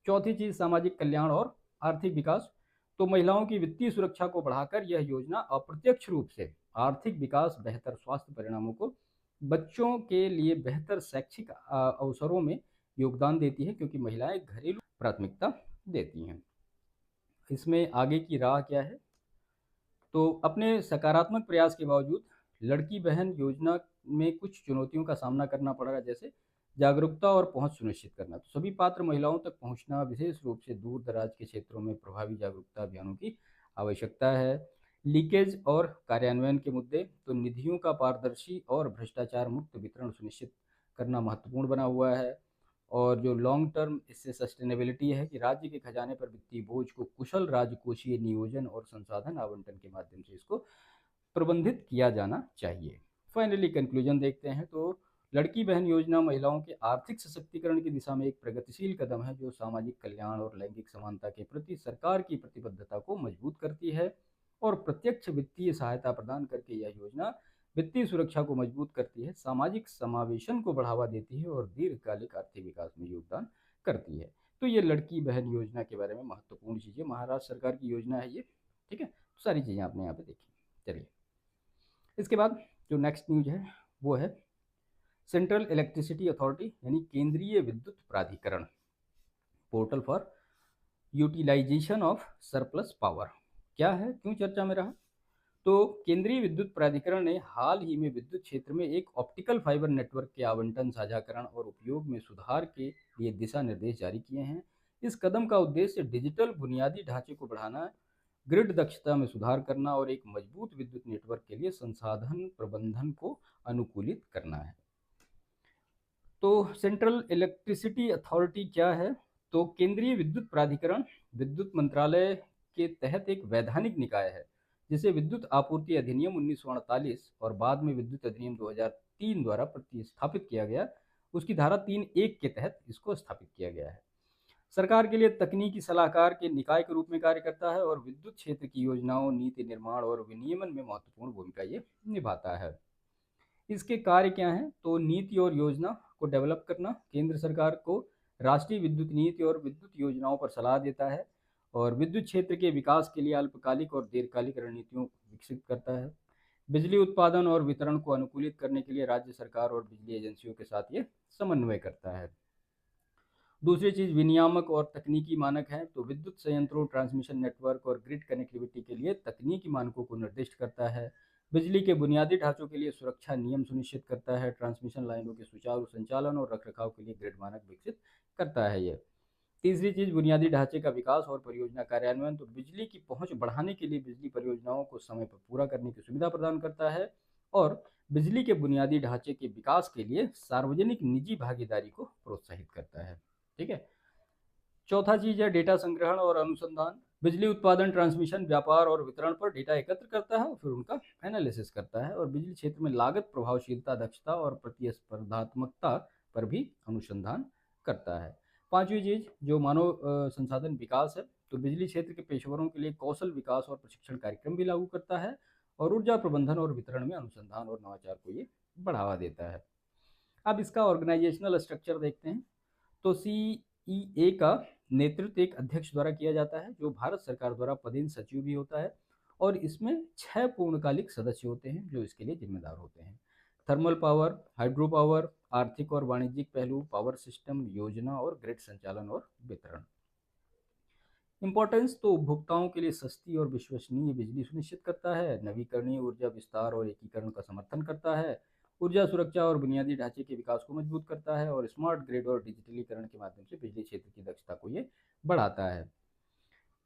A: चौथी चीज, सामाजिक कल्याण और आर्थिक विकास, तो महिलाओं की वित्तीय सुरक्षा को बढ़ाकर यह योजना अप्रत्यक्ष रूप से आर्थिक विकास, बेहतर स्वास्थ्य परिणामों को, बच्चों के लिए बेहतर शैक्षिक अवसरों में योगदान देती है, क्योंकि महिलाएं घरेलू प्राथमिकता देती हैं। इसमें आगे की राह क्या है। तो अपने सकारात्मक प्रयास के बावजूद लड़की बहन योजना में कुछ चुनौतियों का सामना करना पड़ रहा है, जैसे जागरूकता और पहुंच सुनिश्चित करना। तो सभी पात्र महिलाओं तक पहुंचना, विशेष रूप से दूर दराज के क्षेत्रों में प्रभावी जागरूकता अभियानों की आवश्यकता है। लीकेज और कार्यान्वयन के मुद्दे, तो निधियों का पारदर्शी और भ्रष्टाचार मुक्त वितरण सुनिश्चित करना महत्वपूर्ण बना हुआ है। और जो लॉन्ग टर्म इससे सस्टेनेबिलिटी है कि राज्य के खजाने पर वित्तीय बोझ को कुशल राजकोषीय नियोजन और संसाधन आवंटन के माध्यम से इसको प्रबंधित किया जाना चाहिए। फाइनली कंक्लूजन देखते हैं। तो लड़की बहन योजना महिलाओं के आर्थिक सशक्तिकरण की दिशा में एक प्रगतिशील कदम है जो सामाजिक कल्याण और लैंगिक समानता के प्रति सरकार की प्रतिबद्धता को मजबूत करती है। और प्रत्यक्ष वित्तीय सहायता प्रदान करके यह योजना वित्तीय सुरक्षा को मजबूत करती है, सामाजिक समावेशन को बढ़ावा देती है और दीर्घकालिक आर्थिक विकास में योगदान करती है। तो ये लड़की बहन योजना के बारे में महत्वपूर्ण चीज़ें, महाराष्ट्र सरकार की योजना है ये। ठीक है, तो सारी चीज़ें आपने यहाँ पे देखी। चलिए, इसके बाद जो नेक्स्ट न्यूज है वो है सेंट्रल इलेक्ट्रिसिटी अथॉरिटी यानी केंद्रीय विद्युत प्राधिकरण, portal for utilisation of surplus power. क्या है, क्यों चर्चा में रहा? तो केंद्रीय विद्युत प्राधिकरण ने हाल ही में विद्युत क्षेत्र में एक ऑप्टिकल फाइबर नेटवर्क के आवंटन, साझाकरण और उपयोग में सुधार के लिए दिशा निर्देश जारी किए हैं। इस कदम का उद्देश्य डिजिटल बुनियादी ढांचे को बढ़ाना, ग्रिड दक्षता में सुधार करना और एक मजबूत विद्युत नेटवर्क के लिए संसाधन प्रबंधन को अनुकूलित करना है। तो सेंट्रल इलेक्ट्रिसिटी अथॉरिटी क्या है? तो केंद्रीय विद्युत प्राधिकरण विद्युत मंत्रालय के तहत एक वैधानिक निकाय है जिसे विद्युत आपूर्ति अधिनियम 1948 और बाद में विद्युत अधिनियम 2003 द्वारा प्रतिस्थापित किया गया। उसकी धारा 3(1) के तहत इसको स्थापित किया गया है। सरकार के लिए तकनीकी सलाहकार के निकाय के रूप में कार्य करता है और विद्युत क्षेत्र की योजनाओं, नीति निर्माण और विनियमन में महत्वपूर्ण भूमिका ये निभाता है। इसके कार्य क्या हैं? तो नीति और योजना को डेवलप करना, केंद्र सरकार को राष्ट्रीय विद्युत नीति और विद्युत योजनाओं पर सलाह देता है और विद्युत क्षेत्र के विकास के लिए अल्पकालिक और दीर्घकालिक रणनीतियों विकसित करता है। बिजली उत्पादन और वितरण को अनुकूलित करने के लिए राज्य सरकार और बिजली एजेंसियों के साथ ये समन्वय करता है। दूसरी चीज़ विनियामक और तकनीकी मानक हैं। तो विद्युत संयंत्रों, ट्रांसमिशन नेटवर्क और ग्रिड कनेक्टिविटी के लिए तकनीकी मानकों को निर्दिष्ट करता है। बिजली के बुनियादी ढांचों के लिए सुरक्षा नियम सुनिश्चित करता है। ट्रांसमिशन लाइनों के सुचारू संचालन और रखरखाव के लिए ग्रिड मानक विकसित करता है ये। तीसरी चीज़ बुनियादी ढांचे का विकास और परियोजना कार्यान्वयन। तो बिजली की पहुंच बढ़ाने के लिए बिजली परियोजनाओं को समय पर पूरा करने की सुविधा प्रदान करता है और बिजली के बुनियादी ढांचे के विकास के लिए सार्वजनिक निजी भागीदारी को प्रोत्साहित करता है। ठीक है। चौथा चीज है डेटा संग्रहण और अनुसंधान। बिजली उत्पादन, ट्रांसमिशन, व्यापार और वितरण पर डेटा एकत्र करता है और फिर उनका एनालिसिस करता है और बिजली क्षेत्र में लागत प्रभावशीलता, दक्षता और प्रतिस्पर्धात्मकता पर भी अनुसंधान करता है। पांचवी चीज जो मानव संसाधन विकास है। तो बिजली क्षेत्र के पेशेवरों के लिए कौशल विकास और प्रशिक्षण कार्यक्रम भी लागू करता है और ऊर्जा प्रबंधन और वितरण में अनुसंधान और नवाचार को ये बढ़ावा देता है। अब इसका ऑर्गेनाइजेशनल स्ट्रक्चर देखते हैं। तो CEA का नेतृत्व एक अध्यक्ष द्वारा किया जाता है जो भारत सरकार द्वारा पदेन सचिव भी होता है और इसमें 6 पूर्णकालिक सदस्य होते हैं जो इसके लिए जिम्मेदार होते हैं। थर्मल पावर, हाइड्रो पावर, आर्थिक और वाणिज्यिक पहलू, पावर सिस्टम, योजना और ग्रिड संचालन और वितरण। इंपॉर्टेंस तो उपभोक्ताओं के लिए सस्ती और विश्वसनीय बिजली सुनिश्चित करता है, नवीकरणीय ऊर्जा विस्तार और एकीकरण का समर्थन करता है, ऊर्जा सुरक्षा और बुनियादी ढांचे के विकास को मजबूत करता है और स्मार्ट ग्रिड और डिजिटलीकरण के माध्यम से बिजली क्षेत्र की दक्षता को ये बढ़ाता है।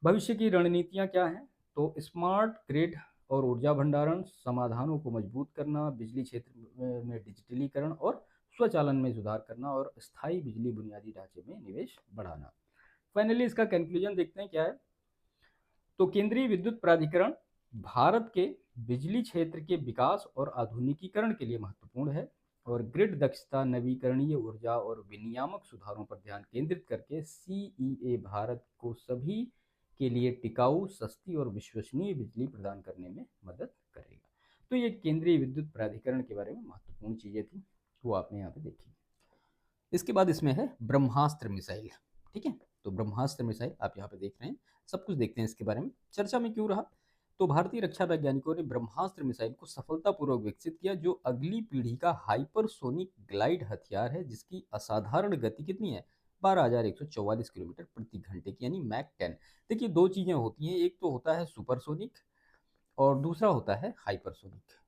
A: भविष्य की रणनीतियाँ क्या हैं? तो स्मार्ट ग्रिड और ऊर्जा भंडारण समाधानों को मजबूत करना, बिजली क्षेत्र में डिजिटलीकरण और स्वचालन में सुधार करना और स्थायी बिजली बुनियादी ढांचे में निवेश बढ़ाना। फाइनली इसका कंक्लूजन देखते हैं क्या है। तो केंद्रीय विद्युत प्राधिकरण भारत के बिजली क्षेत्र के विकास और आधुनिकीकरण के लिए महत्वपूर्ण है और ग्रिड दक्षता, नवीकरणीय ऊर्जा और विनियामक सुधारों पर ध्यान केंद्रित करके CEA भारत को सभी के लिए टिकाऊ, सस्ती और विश्वसनीय बिजली प्रदान करने में मदद करेगा। तो ये केंद्रीय विद्युत प्राधिकरण के बारे में महत्वपूर्ण चीज़ें थी, वो आपने यहाँ पे देखी। इसके बाद इसमें है ब्रह्मास्त्र मिसाइल। ठीक है, तो ब्रह्मास्त्र मिसाइल आप यहाँ पे देख रहे हैं। सब कुछ देखते हैं इसके बारे में, चर्चा में क्यों रहा। तो भारतीय रक्षा वैज्ञानिकों ने ब्रह्मास्त्र मिसाइल को सफलतापूर्वक विकसित किया जो अगली पीढ़ी का हाइपरसोनिक ग्लाइड हथियार है जिसकी असाधारण गति कितनी है, 12,144 किलोमीटर प्रति घंटे की, यानी मैक 10। देखिए दो चीज़ें होती हैं, एक तो होता है सुपरसोनिक और दूसरा होता है हाइपरसोनिक।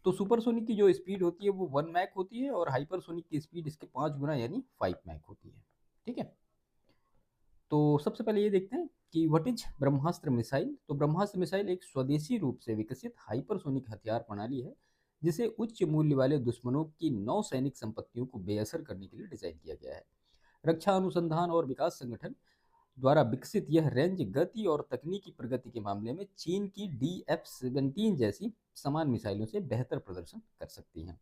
A: तो सुपरसोनिक की जो स्पीड होती है वो 1 मैक होती है और हाइपरसोनिक की स्पीड इसके 5 गुना यानी 5 मैक होती है। ठीक है, तो सबसे पहले ये देखते हैं कि व्हाट इज ब्रह्मास्त्र मिसाइल। तो ब्रह्मास्त्र मिसाइल एक स्वदेशी रूप से विकसित हाइपरसोनिक हथियार प्रणाली है जिसे उच्च मूल्य वाले दुश्मनों की नौसैनिक संपत्तियों को बेअसर करने के लिए डिजाइन किया गया है। रक्षा अनुसंधान और विकास संगठन द्वारा विकसित यह रेंज, गति और तकनीकी प्रगति के मामले में चीन की DF-17 जैसी समान मिसाइलों से बेहतर प्रदर्शन कर सकती हैं।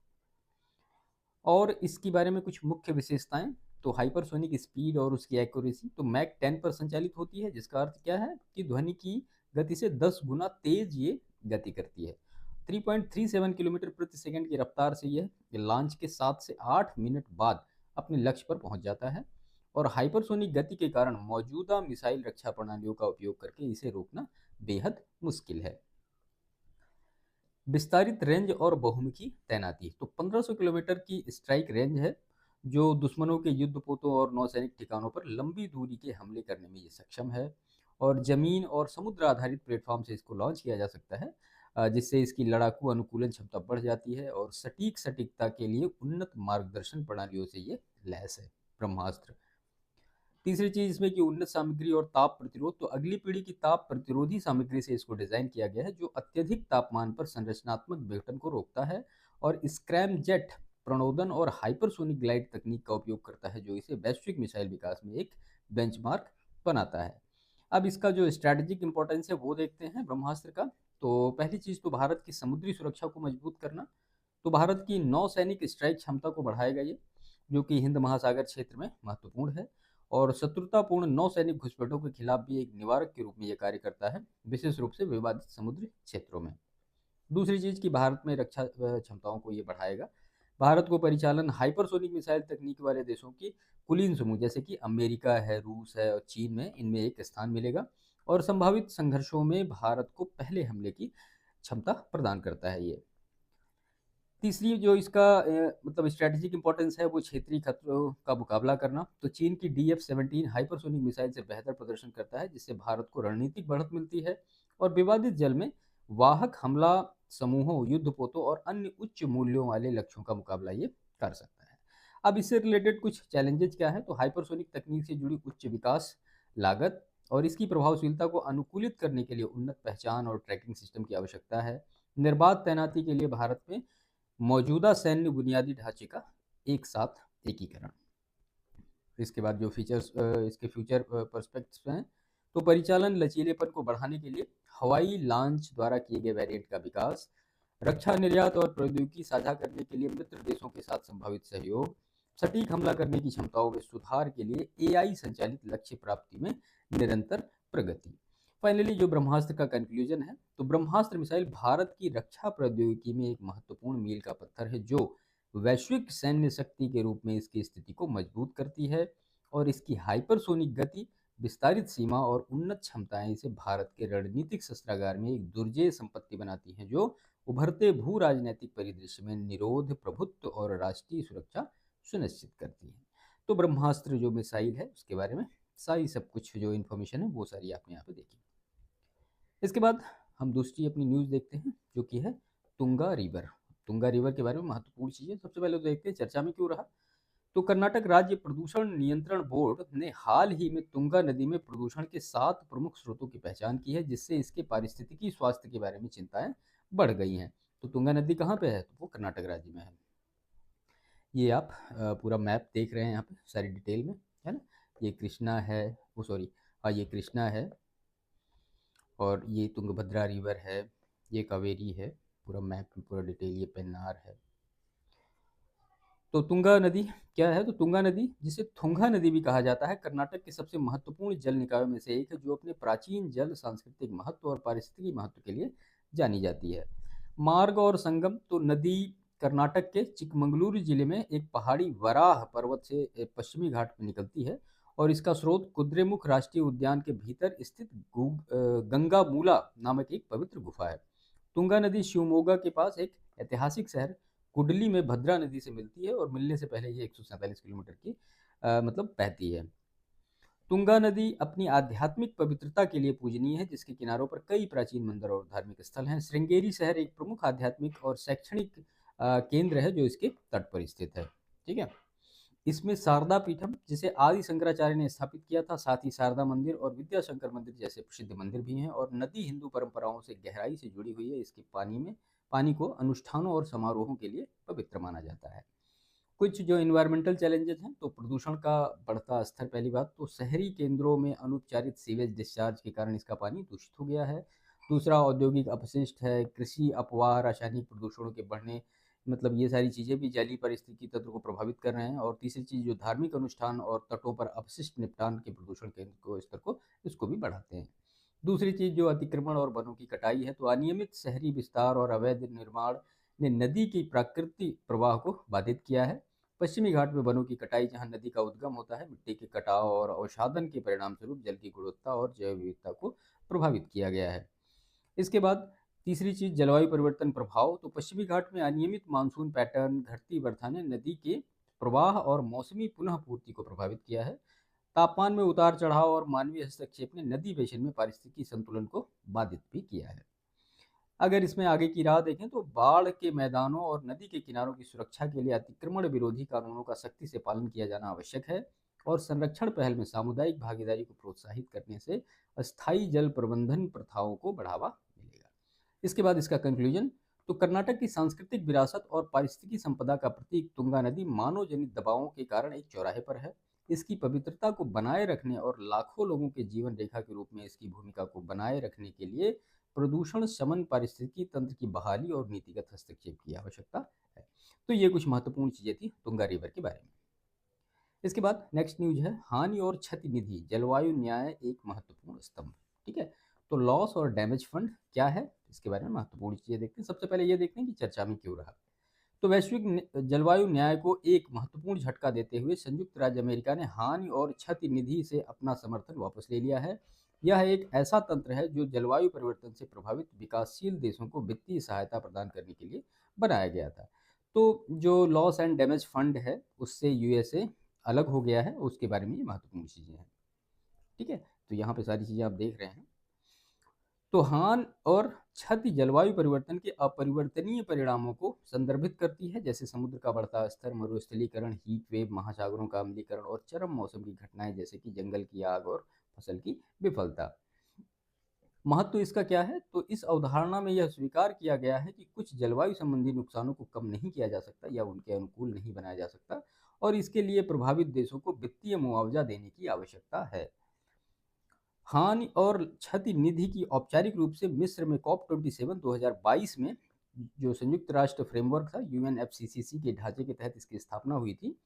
A: और इसके बारे में कुछ मुख्य विशेषताएं, तो हाइपरसोनिक स्पीड और उसकी एक्यूरेसी, तो मैक 10 पर संचालित होती है, जिसका अर्थ क्या है कि ध्वनि की गति से 10 गुना तेज ये गति करती है। 3.37 किलोमीटर प्रति सेकंड की रफ्तार से यह लॉन्च के 7 से 8 मिनट बाद अपने लक्ष्य पर पहुंच जाता है। और हाइपरसोनिक गति के कारण मौजूदा मिसाइल रक्षा प्रणालियों का उपयोग करके इसे रोकना बेहद मुश्किल है। विस्तारित रेंज और बहुमुखी तैनाती, तो 1500 किलोमीटर की स्ट्राइक रेंज है, जो दुश्मनों के युद्धपोतों और नौसैनिक ठिकानों पर लंबी दूरी के हमले करने में ये सक्षम है। और जमीन और समुद्र आधारित प्लेटफॉर्म से इसको लॉन्च किया जा सकता है, जिससे इसकी लड़ाकू अनुकूलन क्षमता बढ़ जाती है और सटीकता के लिए उन्नत मार्गदर्शन प्रणालियों से ये लैस है ब्रह्मास्त्र। तीसरी चीज इसमें कि उन्नत सामग्री और ताप प्रतिरोध, तो अगली पीढ़ी की ताप प्रतिरोधी सामग्री से इसको डिजाइन किया गया है, जो अत्यधिक तापमान पर संरचनात्मक विघटन को रोकता है। और स्क्रैम जेट प्रणोदन और हाइपरसोनिक ग्लाइड तकनीक का उपयोग करता है, जो इसे वैश्विक मिसाइल विकास में एक बेंचमार्क बनाता है। अब इसका जो स्ट्रैटेजिक इंपॉर्टेंस है वो देखते हैं ब्रह्मास्त्र का। तो पहली चीज तो भारत की समुद्री सुरक्षा को मजबूत करना, तो भारत की नौसैनिक स्ट्राइक क्षमता को बढ़ाएगा ये, जो कि हिंद महासागर क्षेत्र में महत्वपूर्ण है। और शत्रुतापूर्ण नौसैनिक घुसपैठों के खिलाफ भी एक निवारक के रूप में यह कार्य करता है, विशेष रूप से विवादित समुद्री क्षेत्रों में। दूसरी चीज कि भारत में रक्षा क्षमताओं को ये बढ़ाएगा। भारत को परिचालन हाइपरसोनिक मिसाइल तकनीक वाले देशों की कुलीन समूह, जैसे कि अमेरिका है, रूस है और चीन में, इनमें एक स्थान मिलेगा। और संभावित संघर्षों में भारत को पहले हमले की क्षमता प्रदान करता है ये। तीसरी जो इसका मतलब स्ट्रैटेजिक इंपॉर्टेंस है वो क्षेत्रीय खतरों का मुकाबला करना, तो चीन की DF-17 हाइपरसोनिक मिसाइल से बेहतर प्रदर्शन करता है, जिससे भारत को रणनीतिक बढ़त मिलती है और विवादित जल में वाहक हमला समूहों, युद्धपोतों और अन्य उच्च मूल्यों वाले लक्ष्यों का मुकाबला ये कर सकता है। अब इससे रिलेटेड कुछ चैलेंजेस क्या है, तो हाइपरसोनिक तकनीक से जुड़ी उच्च विकास लागत और इसकी प्रभावशीलता को अनुकूलित करने के लिए उन्नत पहचान और ट्रैकिंग सिस्टम की आवश्यकता है। निर्बाध तैनाती के लिए भारत में मौजूदा सैन्य बुनियादी ढांचे का एक साथ एकीकरण। इसके बाद जो फीचर्स इसके फ्यूचर पर्सपेक्ट्स हैं, तो परिचालन लचीलेपन को बढ़ाने के लिए हवाई लॉन्च द्वारा किए गए वेरिएंट का विकास, रक्षा निर्यात और प्रौद्योगिकी साझा करने के लिए मित्र देशों के साथ संभावित सहयोग, सटीक हमला करने की क्षमताओं में सुधार के लिए AI संचालित लक्ष्य प्राप्ति में निरंतर प्रगति। फाइनली जो ब्रह्मास्त्र का कंक्लूजन है, तो ब्रह्मास्त्र मिसाइल भारत की रक्षा प्रौद्योगिकी में एक महत्वपूर्ण मील का पत्थर है, जो वैश्विक सैन्य शक्ति के रूप में इसकी स्थिति को मजबूत करती है। और इसकी हाइपरसोनिक गति, विस्तारित सीमा और उन्नत क्षमताएं इसे भारत के रणनीतिक शस्त्रागार में एक दुर्जेय संपत्ति बनाती हैं, जो उभरते भू राजनीतिक परिदृश्य में निरोध, प्रभुत्व और राष्ट्रीय सुरक्षा सुनिश्चित करती है। तो ब्रह्मास्त्र जो मिसाइल है उसके बारे में सारी सब कुछ जो इन्फॉर्मेशन है वो सारी आपने यहाँ पे देखी। इसके बाद हम दूसरी अपनी न्यूज़ देखते हैं, जो कि है तुंगा रिवर। तुंगा रिवर के बारे में महत्वपूर्ण चीज़ें सबसे पहले तो देखते हैं चर्चा में क्यों रहा। तो कर्नाटक राज्य प्रदूषण नियंत्रण बोर्ड ने हाल ही में तुंगा नदी में प्रदूषण के 7 प्रमुख स्रोतों की पहचान की है, जिससे इसके पारिस्थितिकी स्वास्थ्य के बारे में चिंताएं बढ़ गई हैं। तो तुंगा नदी कहाँ पे है, तो वो कर्नाटक राज्य में है। ये आप पूरा मैप देख रहे हैं यहाँ पे सारी डिटेल में, है ना। ये कृष्णा है, वो सॉरी, हाँ ये कृष्णा है और ये तुंगभद्रा रिवर है, ये कावेरी है, पूरा मैप में पूरा डिटेल, ये पेन्नार है। तो तुंगा नदी क्या है, तो तुंगा नदी, जिसे थुंगा नदी भी कहा जाता है, कर्नाटक के सबसे महत्वपूर्ण जल निकायों में से एक है, जो अपने प्राचीन जल, सांस्कृतिक महत्व और पारिस्थितिकी महत्व के लिए जानी जाती है। मार्ग और संगम, तो नदी कर्नाटक के चिकमंगलुरु जिले में एक पहाड़ी वराह पर्वत से पश्चिमी घाट में निकलती है और इसका स्रोत कुद्रेमुख राष्ट्रीय उद्यान के भीतर स्थित गंगामूला नामक एक पवित्र गुफा है। तुंगा नदी शिवमोगा के पास एक ऐतिहासिक शहर कुडली में भद्रा नदी से मिलती है और मिलने से पहले ये 147 किलोमीटर की मतलब बहती है। तुंगा नदी अपनी आध्यात्मिक पवित्रता के लिए पूजनीय है, जिसके किनारों पर कई प्राचीन मंदिर और धार्मिक स्थल हैं। श्रृंगेरी शहर एक प्रमुख आध्यात्मिक और शैक्षणिक केंद्र है, जो इसके तट पर स्थित है। ठीक है, इसमें शारदा पीठम, जिसे आदि शंकराचार्य ने स्थापित किया था, साथ ही शारदा मंदिर और विद्याशंकर मंदिर जैसे प्रसिद्ध मंदिर भी हैं। और नदी हिंदू परंपराओं से गहराई से जुड़ी हुई है। इसके पानी को अनुष्ठानों और समारोहों के लिए पवित्र माना जाता है। कुछ जो इन्वायरमेंटल चैलेंजेस हैं, तो प्रदूषण का बढ़ता स्तर, पहली बात तो शहरी केंद्रों में अनुपचारित सीवेज डिस्चार्ज के कारण इसका पानी दूषित हो गया है। दूसरा औद्योगिक अपशिष्ट है, कृषि अपवाह, रासायनिक प्रदूषणों के बढ़ने मतलब ये सारी चीज़ें भी जलीय पारिस्थितिकी तंत्र को प्रभावित कर रहे हैं। और तीसरी चीज़ जो धार्मिक अनुष्ठान और तटों पर अपशिष्ट निपटान के प्रदूषण के स्तर को इसको भी बढ़ाते हैं। दूसरी चीज़ जो अतिक्रमण और वनों की कटाई है, तो अनियमित शहरी विस्तार और अवैध निर्माण ने नदी की प्राकृतिक प्रवाह को बाधित किया है। पश्चिमी घाट में वनों की कटाई, जहां नदी का उद्गम होता है, मिट्टी के कटाव और अवसादन के परिणाम स्वरूप जल की गुणवत्ता और जैव विविधता को प्रभावित किया गया है। इसके बाद तीसरी चीज जलवायु परिवर्तन प्रभाव, तो पश्चिमी घाट में अनियमित मानसून पैटर्न, घटती वर्षा ने नदी के प्रवाह और मौसमी पुनः पूर्ति को प्रभावित किया है। तापमान में उतार चढ़ाव और मानवीय हस्तक्षेप ने नदी बेसिन में पारिस्थितिकी संतुलन को बाधित भी किया है। अगर इसमें आगे की राह देखें, तो बाढ़ के मैदानों और नदी के किनारों की सुरक्षा के लिए अतिक्रमण विरोधी कानूनों का सख्ती से पालन किया जाना आवश्यक है। और संरक्षण पहल में सामुदायिक भागीदारी को प्रोत्साहित करने से अस्थायी जल प्रबंधन प्रथाओं को बढ़ावा मिलेगा। इसके बाद इसका कंक्लूजन, तो कर्नाटक की सांस्कृतिक विरासत और पारिस्थितिकी संपदा का प्रतीक तुंगा नदी मानव जनित दबावों के कारण एक चौराहे पर है। इसकी पवित्रता को बनाए रखने और लाखों लोगों के जीवन रेखा के रूप में इसकी भूमिका को बनाए रखने के लिए प्रदूषण शमन, पारिस्थितिकी तंत्र की बहाली और नीतिगत हस्तक्षेप की आवश्यकता है। तो ये कुछ महत्वपूर्ण चीजें थी तुंगा रिवर के बारे में। इसके बाद नेक्स्ट न्यूज है, हानि और क्षति निधि, जलवायु न्याय एक महत्वपूर्ण स्तंभ। ठीक है, तो लॉस और डैमेज फंड क्या है, इसके बारे में महत्वपूर्ण चीजें देखते हैं। सबसे पहले ये देखते हैं कि चर्चा में क्यों रहा। तो वैश्विक जलवायु न्याय को एक महत्वपूर्ण झटका देते हुए संयुक्त राज्य अमेरिका ने हानि और क्षति निधि से अपना समर्थन वापस ले लिया है। यह एक ऐसा तंत्र है जो जलवायु परिवर्तन से प्रभावित विकासशील देशों को वित्तीय सहायता प्रदान करने के लिए बनाया गया था। तो जो लॉस एंड डैमेज फंड है, उससे यूएसए अलग हो गया है, उसके बारे में ये महत्वपूर्ण चीज़ें हैं। ठीक है, तो यहाँ पे सारी चीज़ें आप देख रहे हैं। तो हानि और क्षति जलवायु परिवर्तन के अपरिवर्तनीय परिणामों को संदर्भित करती है, जैसे समुद्र का बढ़ता स्तर, मरुस्थलीकरण, हीट वेव, महासागरों का अम्लीकरण और चरम मौसम की घटनाएं, जैसे कि जंगल की आग और फसल की विफलता। महत्व इसका क्या है, तो इस अवधारणा में यह स्वीकार किया गया है कि कुछ जलवायु संबंधी नुकसानों को कम नहीं किया जा सकता या उनके अनुकूल नहीं बनाया जा सकता, और इसके लिए प्रभावित देशों को वित्तीय मुआवजा देने की आवश्यकता है। हानि और क्षति निधि की औपचारिक रूप से मिस्र में COP27 2022 में, जो संयुक्त राष्ट्र फ्रेमवर्क था UNFCCC के ढांचे के तहत इसकी स्थापना हुई थी।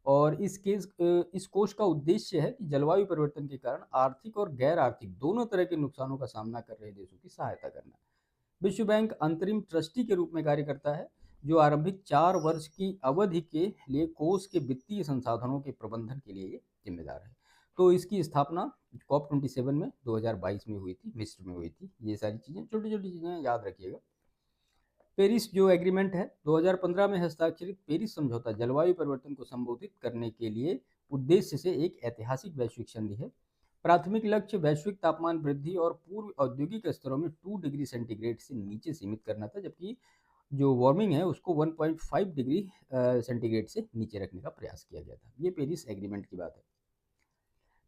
A: और इस कोष का उद्देश्य है कि जलवायु परिवर्तन के कारण आर्थिक और गैर आर्थिक दोनों तरह के नुकसानों का सामना कर रहे देशों की सहायता करना। विश्व बैंक अंतरिम ट्रस्टी के रूप में कार्य करता है, जो आरंभिक 4 वर्ष की अवधि के लिए कोष के वित्तीय संसाधनों के प्रबंधन के लिए ये जिम्मेदार है। तो इसकी स्थापना COP27 में 2022 में हुई थी, मिस्र में हुई थी। ये सारी चीज़ें, छोटी छोटी चीज़ें याद रखिएगा। पेरिस जो एग्रीमेंट है, 2015 में हस्ताक्षरित पेरिस समझौता जलवायु परिवर्तन को संबोधित करने के लिए उद्देश्य से एक ऐतिहासिक वैश्विक संधि है। प्राथमिक लक्ष्य वैश्विक तापमान वृद्धि और पूर्व औद्योगिक स्तरों में 2 डिग्री सेंटीग्रेड से नीचे सीमित करना था, जबकि जो वार्मिंग है उसको 1.5 डिग्री सेंटीग्रेड से नीचे रखने का प्रयास किया गया था। ये पेरिस एग्रीमेंट की बात है।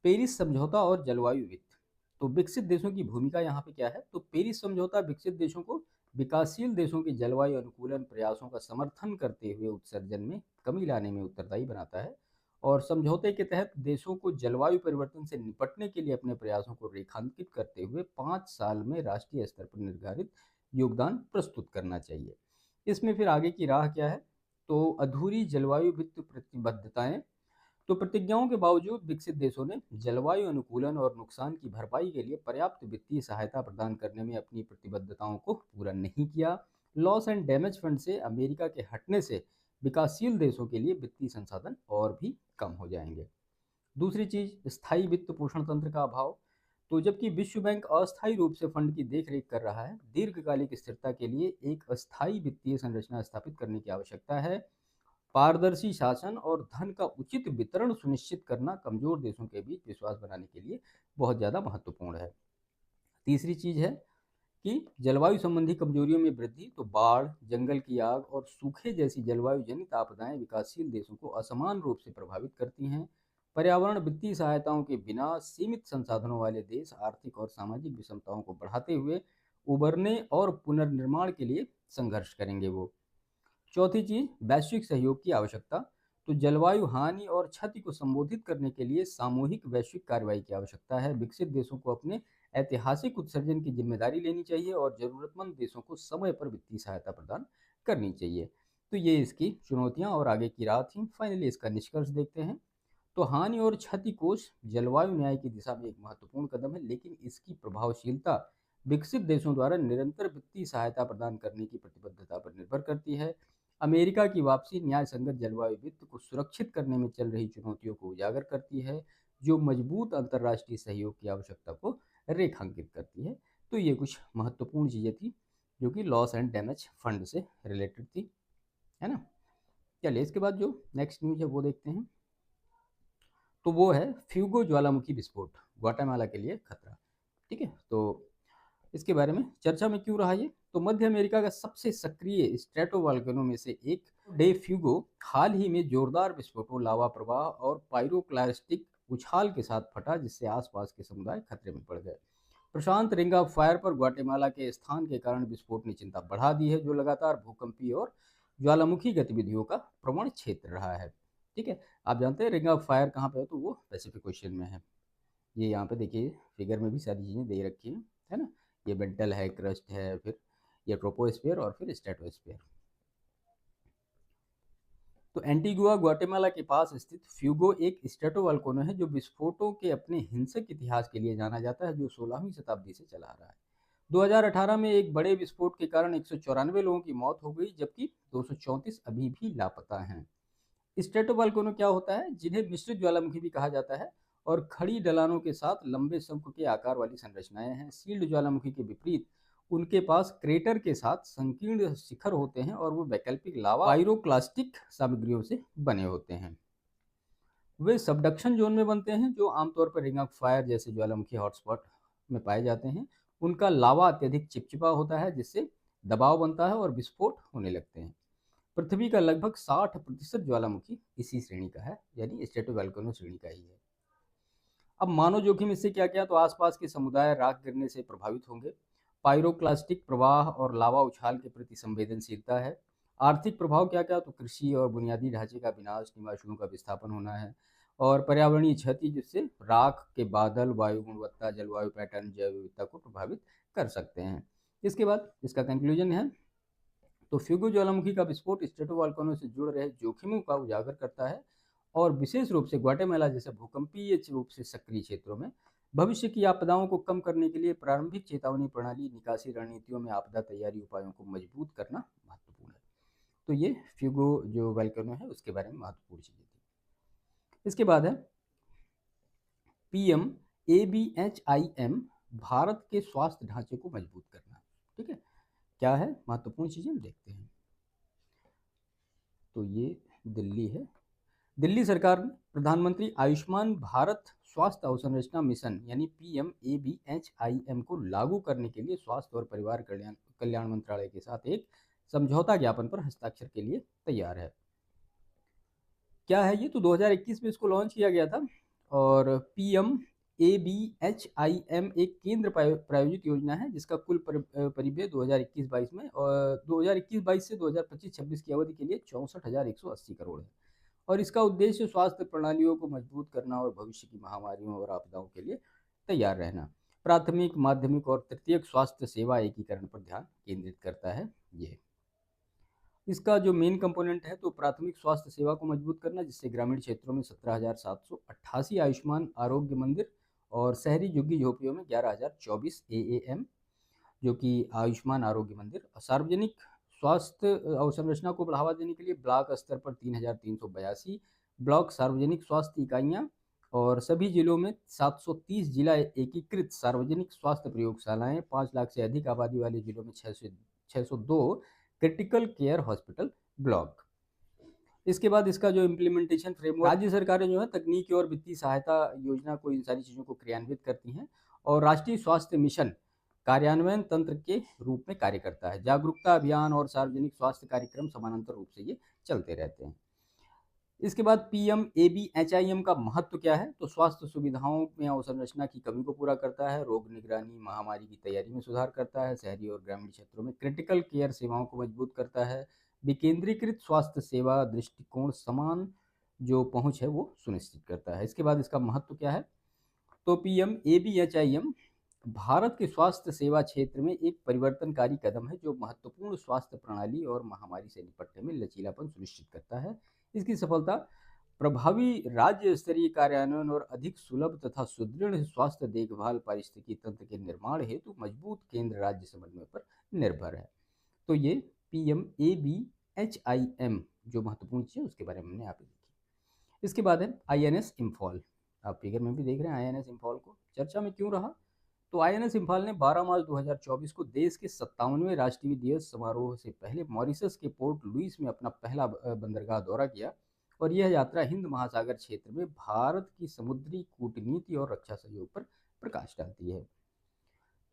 A: पेरिस समझौता और जलवायु वित्त, तो विकसित देशों की भूमिका यहाँ पे क्या है, तो पेरिस समझौता विकसित देशों को विकासशील देशों के जलवायु अनुकूलन प्रयासों का समर्थन करते हुए उत्सर्जन में कमी लाने में उत्तरदायी बनाता है। और समझौते के तहत देशों को जलवायु परिवर्तन से निपटने के लिए अपने प्रयासों को रेखांकित करते हुए 5 साल में राष्ट्रीय स्तर पर निर्धारित योगदान प्रस्तुत करना चाहिए। इसमें फिर आगे की राह क्या है, तो अधूरी जलवायु वित्त प्रतिबद्धताएं, तो प्रतिज्ञाओं के बावजूद विकसित देशों ने जलवायु अनुकूलन और नुकसान की भरपाई के लिए पर्याप्त वित्तीय सहायता प्रदान करने में अपनी प्रतिबद्धताओं को पूरा नहीं किया। लॉस एंड डैमेज फंड से अमेरिका के हटने से विकासशील देशों के लिए वित्तीय संसाधन और भी कम हो जाएंगे। दूसरी चीज, स्थायी वित्त पोषण तंत्र का अभाव। तो जबकि विश्व बैंक अस्थायी रूप से फंड की देखरेख कर रहा है, दीर्घकालिक स्थिरता के लिए एक अस्थायी वित्तीय संरचना स्थापित करने की आवश्यकता है। पारदर्शी शासन और धन का उचित वितरण सुनिश्चित करना कमजोर देशों के बीच विश्वास बनाने के लिए बहुत ज़्यादा महत्वपूर्ण है। तीसरी चीज है कि जलवायु संबंधी कमजोरियों में वृद्धि, तो बाढ़, जंगल की आग और सूखे जैसी जलवायु जनित आपदाएं विकासशील देशों को असमान रूप से प्रभावित करती हैं। पर्यावरण वित्तीय सहायताओं के बिना सीमित संसाधनों वाले देश आर्थिक और सामाजिक विषमताओं को बढ़ाते हुए उबरने और पुनर्निर्माण के लिए संघर्ष करेंगे वो। चौथी चीज, वैश्विक सहयोग की आवश्यकता। तो जलवायु हानि और क्षति को संबोधित करने के लिए सामूहिक वैश्विक कार्रवाई की आवश्यकता है। विकसित देशों को अपने ऐतिहासिक उत्सर्जन की जिम्मेदारी लेनी चाहिए और जरूरतमंद देशों को समय पर वित्तीय सहायता प्रदान करनी चाहिए। तो ये इसकी चुनौतियां और आगे की राह थी। फाइनली इसका निष्कर्ष देखते हैं। तो हानि और क्षति कोष जलवायु न्याय की दिशा में एक महत्वपूर्ण कदम है, लेकिन इसकी प्रभावशीलता विकसित देशों द्वारा निरंतर वित्तीय सहायता प्रदान करने की प्रतिबद्धता पर निर्भर करती है। अमेरिका की वापसी न्याय संगत जलवायु वित्त को सुरक्षित करने में चल रही चुनौतियों को उजागर करती है, जो मजबूत अंतर्राष्ट्रीय सहयोग की आवश्यकता को रेखांकित करती है। तो ये कुछ महत्वपूर्ण चीज़ें थी जो कि लॉस एंड डैमेज फंड से रिलेटेड थी, है ना। चलिए इसके बाद जो नेक्स्ट न्यूज है वो देखते हैं। तो वो है फ्यूगो ज्वालामुखी विस्फोट ग्वाटेमाला के लिए खतरा। ठीक है, तो इसके बारे में चर्चा में क्यों रहा ये। तो मध्य अमेरिका का सबसे सक्रिय स्ट्रेटोवॉल्केनो में से एक डे फ्यूगो हाल ही में जोरदार विस्फोटों, लावा प्रवाह और पायरोक्लास्टिक उछाल के साथ फटा, जिससे आसपास के समुदाय खतरे में पड़ गए। प्रशांत रिंग ऑफ फायर पर ग्वाटेमाला के स्थान के कारण विस्फोट ने चिंता बढ़ा दी है, जो लगातार भूकंपीय और ज्वालामुखी गतिविधियों का प्रवण क्षेत्र रहा है। ठीक है, आप जानते हैं रिंग ऑफ फायर कहाँ पे है, तो वो पैसिफिक ओशन में है। ये यहाँ पे देखिए फिगर में भी सारी चीज़ें दे रखी हैं, है ना। ये मेंटल है, क्रस्ट है, फिर ये ट्रोपोस्फीयर और फिर स्ट्रेटोस्फीयर। तो एंटीगुआ ग्वाटेमाला के पास स्थित फ्यूगो एक स्ट्रेटोवॉल्केनो है, जो विस्फोटों के अपने हिंसक इतिहास के लिए जाना जाता है, जो 16वीं शताब्दी से चला आ रहा है। 2018 में एक बड़े विस्फोट के कारण 194 लोगों की मौत हो गई, जबकि 234 अभी भी लापता हैं। स्ट्रेटोवॉल्केनो क्या होता है, जिन्हें मिश्रित ज्वालामुखी भी कहा जाता है, और खड़ी ढलानों के साथ लंबे शंकु के आकार वाली संरचनाएं हैं। सील्ड ज्वालामुखी के विपरीत उनके पास क्रेटर के साथ संकीर्ण शिखर होते हैं, और वो वैकल्पिक लावा पायरोक्लास्टिक सामग्रियों से बने होते हैं। वे सबडक्शन जोन में बनते हैं, जो आमतौर पर रिंग ऑफ फायर जैसे ज्वालामुखी हॉटस्पॉट में पाए जाते हैं। उनका लावा अत्यधिक चिपचिपा होता है, जिससे दबाव बनता है और विस्फोट होने लगते हैं। पृथ्वी का लगभग 60% ज्वालामुखी इसी श्रेणी का है, यानी स्ट्रेटोवॉल्केनो श्रेणी का ही है। अब मानव जोखिम इससे क्या क्या, तो आसपास के समुदाय राख गिरने से प्रभावित होंगे। पायरोक्लास्टिक प्रवाह और लावा उछाल के प्रति संवेदनशीलता है। आर्थिक प्रभाव क्या क्या, तो कृषि और बुनियादी ढांचे का विनाश, निवासियों का विस्थापन होना है, और पर्यावरणीय क्षति, जिससे राख के बादल, वायु गुणवत्ता, जलवायु पैटर्न, जैव विविधता को प्रभावित कर सकते हैं। इसके बाद इसका कंक्लूजन है। तो फ्यूगो ज्वालामुखी का विस्फोट स्ट्रेटोवॉल्केनो से जुड़ रहे जोखिमों का उजागर करता है, और विशेष रूप से ग्वाटेमाला जैसे भूकंपीय रूप से सक्रिय क्षेत्रों में भविष्य की आपदाओं को कम करने के लिए प्रारंभिक चेतावनी प्रणाली, निकासी रणनीतियों में आपदा तैयारी उपायों को मजबूत करना महत्वपूर्ण है। तो ये फ्यूगो जो वोल्केनो है उसके बारे में महत्वपूर्ण चीजें थी। इसके बाद है PMABHIM, भारत के स्वास्थ्य ढांचे को मजबूत करना। ठीक है, क्या है महत्वपूर्ण चीजें देखते हैं। तो ये दिल्ली है। दिल्ली सरकार ने प्रधानमंत्री आयुष्मान भारत स्वास्थ्य अवसंरचना मिशन यानी PMABHIM को लागू करने के लिए स्वास्थ्य और परिवार कल्याण मंत्रालय के साथ एक समझौता ज्ञापन पर हस्ताक्षर के लिए तैयार है। क्या है ये, तो 2021 में इसको लॉन्च किया गया था, और PMABHIM एक केंद्र प्रायोजित योजना है, जिसका कुल परिव्यय 2021-22 में और 2021-22 से 2025-26 की अवधि के लिए 64,180 करोड़ है। और इसका उद्देश्य स्वास्थ्य प्रणालियों को मजबूत करना और भविष्य की महामारियों और आपदाओं के लिए तैयार रहना। प्राथमिक, माध्यमिक और तृतीयक स्वास्थ्य सेवा एकीकरण पर ध्यान केंद्रित करता है। ये इसका जो मेन कंपोनेंट है, तो प्राथमिक स्वास्थ्य सेवा को मजबूत करना, जिससे ग्रामीण क्षेत्रों में 17,788 आयुष्मान आरोग्य मंदिर और शहरी झुग्गी झोपड़ियों में 11,024 AAM जो कि आयुष्मान आरोग्य मंदिर। सार्वजनिक स्वास्थ्य अवसंरचना को बढ़ावा देने के लिए ब्लॉक स्तर पर 3,382 ब्लॉक सार्वजनिक स्वास्थ्य इकाइयाँ, और सभी जिलों में 730 जिला एकीकृत सार्वजनिक स्वास्थ्य प्रयोगशालाएं, 5 लाख से अधिक आबादी वाले जिलों में 602 क्रिटिकल केयर हॉस्पिटल ब्लॉक। इसके बाद इसका जो इम्प्लीमेंटेशन फ्रेमवर्क, राज्य सरकारें जो है तकनीकी और वित्तीय सहायता योजना को, इन सारी चीज़ों को क्रियान्वित करती हैं, और राष्ट्रीय स्वास्थ्य मिशन कार्यान्वयन तंत्र के रूप में कार्य करता है। जागरूकता अभियान और सार्वजनिक स्वास्थ्य कार्यक्रम समानांतर रूप से ये चलते रहते हैं। इसके बाद PMABHIM का महत्व क्या है, तो स्वास्थ्य सुविधाओं में अवसंरचना की कमी को पूरा करता है, रोग निगरानी, महामारी की तैयारी में सुधार करता है, शहरी और ग्रामीण क्षेत्रों में क्रिटिकल केयर सेवाओं को मजबूत करता है, विकेंद्रीकृत स्वास्थ्य सेवा दृष्टिकोण, समान जो पहुंच है वो सुनिश्चित करता है। इसके बाद इसका महत्व क्या है, तो PMABHIM भारत के स्वास्थ्य सेवा क्षेत्र में एक परिवर्तनकारी कदम है जो महत्वपूर्ण स्वास्थ्य प्रणाली और महामारी से निपटने में लचीलापन सुनिश्चित करता है। इसकी सफलता प्रभावी राज्य स्तरीय कार्यान्वयन और अधिक सुलभ तथा सुदृढ़ स्वास्थ्य देखभाल पारिस्थितिकी तंत्र के निर्माण हेतु मजबूत केंद्र राज्य समन्वय पर निर्भर है। तो ये PMABHIM जो महत्वपूर्ण चीज़ है उसके बारे में हमने यहाँ पे देखी। इसके बाद है INS इम्फॉल। आप फिगर में भी देख रहे हैं INS इम्फॉल को चर्चा में क्यों रहा। तो INS इम्फाल ने 12 मार्च 2024 को देश के 57वें राष्ट्रीय दिवस समारोह से पहले मॉरिशस के पोर्ट लुइस में अपना पहला बंदरगाह दौरा किया और यह यात्रा हिंद महासागर क्षेत्र में भारत की समुद्री कूटनीति और रक्षा सहयोग पर प्रकाश डालती है।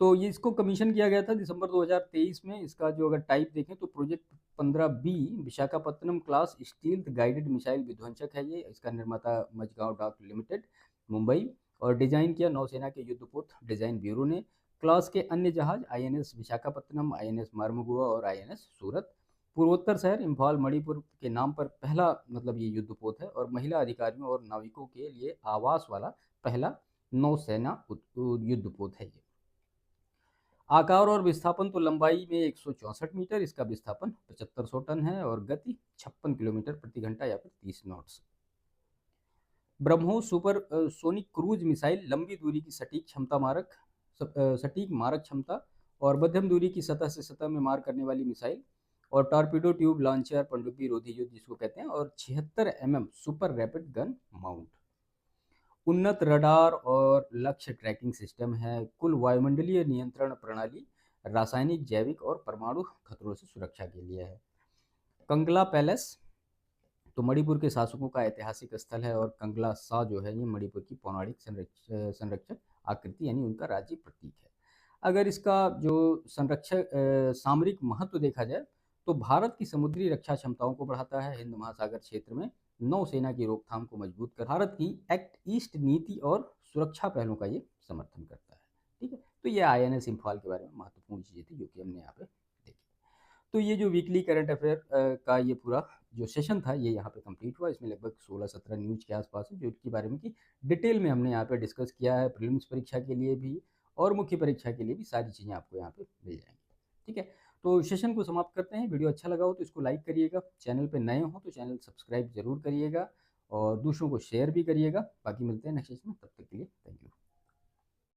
A: तो ये इसको कमीशन किया गया था दिसंबर 2023 में। इसका जो अगर टाइप देखें तो project 15B Visakhapatnam class steel guided missile विध्वंसक है। ये इसका निर्माता मझगांव डॉक लिमिटेड मुंबई और डिजाइन किया नौसेना के युद्धपोत डिजाइन ब्यूरो ने। क्लास के अन्य जहाज INS विशाखापत्तनम, INS मार्मुगुआ और INS सूरत। पूर्वोत्तर शहर इम्फाल मणिपुर के नाम पर पहला मतलब ये युद्धपोत है और महिला अधिकारियों और नाविकों के लिए आवास वाला पहला नौसेना युद्धपोत है। ये आकार और विस्थापन तो लंबाई में 164 मीटर, इसका विस्थापन 7500 टन है और गति 56 किलोमीटर प्रति घंटा या फिर 30 knots. BrahMos supersonic cruise missile लंबी दूरी की सटीक मारक क्षमता और मध्यम दूरी की सतह से सतह में मार करने वाली मिसाइल और टॉर्पीडो ट्यूब लॉन्चर पनडुब्बी रोधी युद्ध जिसको कहते हैं और 76 mm super rapid gun mount. उन्नत रडार और लक्ष्य ट्रैकिंग सिस्टम है। कुल वायुमंडलीय नियंत्रण प्रणाली रासायनिक, जैविक और परमाणु खतरों से सुरक्षा के लिए है। कंगला पैलेस तो मणिपुर के शासकों का ऐतिहासिक स्थल है और कंगला सा जो है ये मणिपुर की पौराणिक संरक्षक आकृति यानी उनका राज्य प्रतीक है। अगर इसका जो सामरिक महत्व देखा जाए तो भारत की समुद्री रक्षा क्षमताओं को बढ़ाता है। हिंद महासागर क्षेत्र में नौसेना की रोकथाम को मजबूत कर भारत की एक्ट ईस्ट नीति और सुरक्षा पहलों का ये समर्थन करता है। ठीक है, तो ये INS इम्फाल के बारे में महत्वपूर्ण चीजें थी जो कि हमने यहाँ पे देखी। तो ये जो वीकली करंट अफेयर का ये पूरा जो सेशन था ये यहाँ पे कंप्लीट हुआ। इसमें लगभग 16-17 न्यूज के आसपास है जो इसके बारे में कि डिटेल में हमने यहाँ पे डिस्कस किया है। प्रीलिम्स परीक्षा के लिए भी और मुख्य परीक्षा के लिए भी सारी चीज़ें आपको यहाँ पे मिल जाएंगी। ठीक है, तो सेशन को समाप्त करते हैं। वीडियो अच्छा लगा हो तो इसको लाइक करिएगा, चैनल पे नए हो तो चैनल सब्सक्राइब जरूर करिएगा और दूसरों को शेयर भी करिएगा। बाकी मिलते हैं नेक्स्ट सेशन में, तब तक के लिए थैंक यू।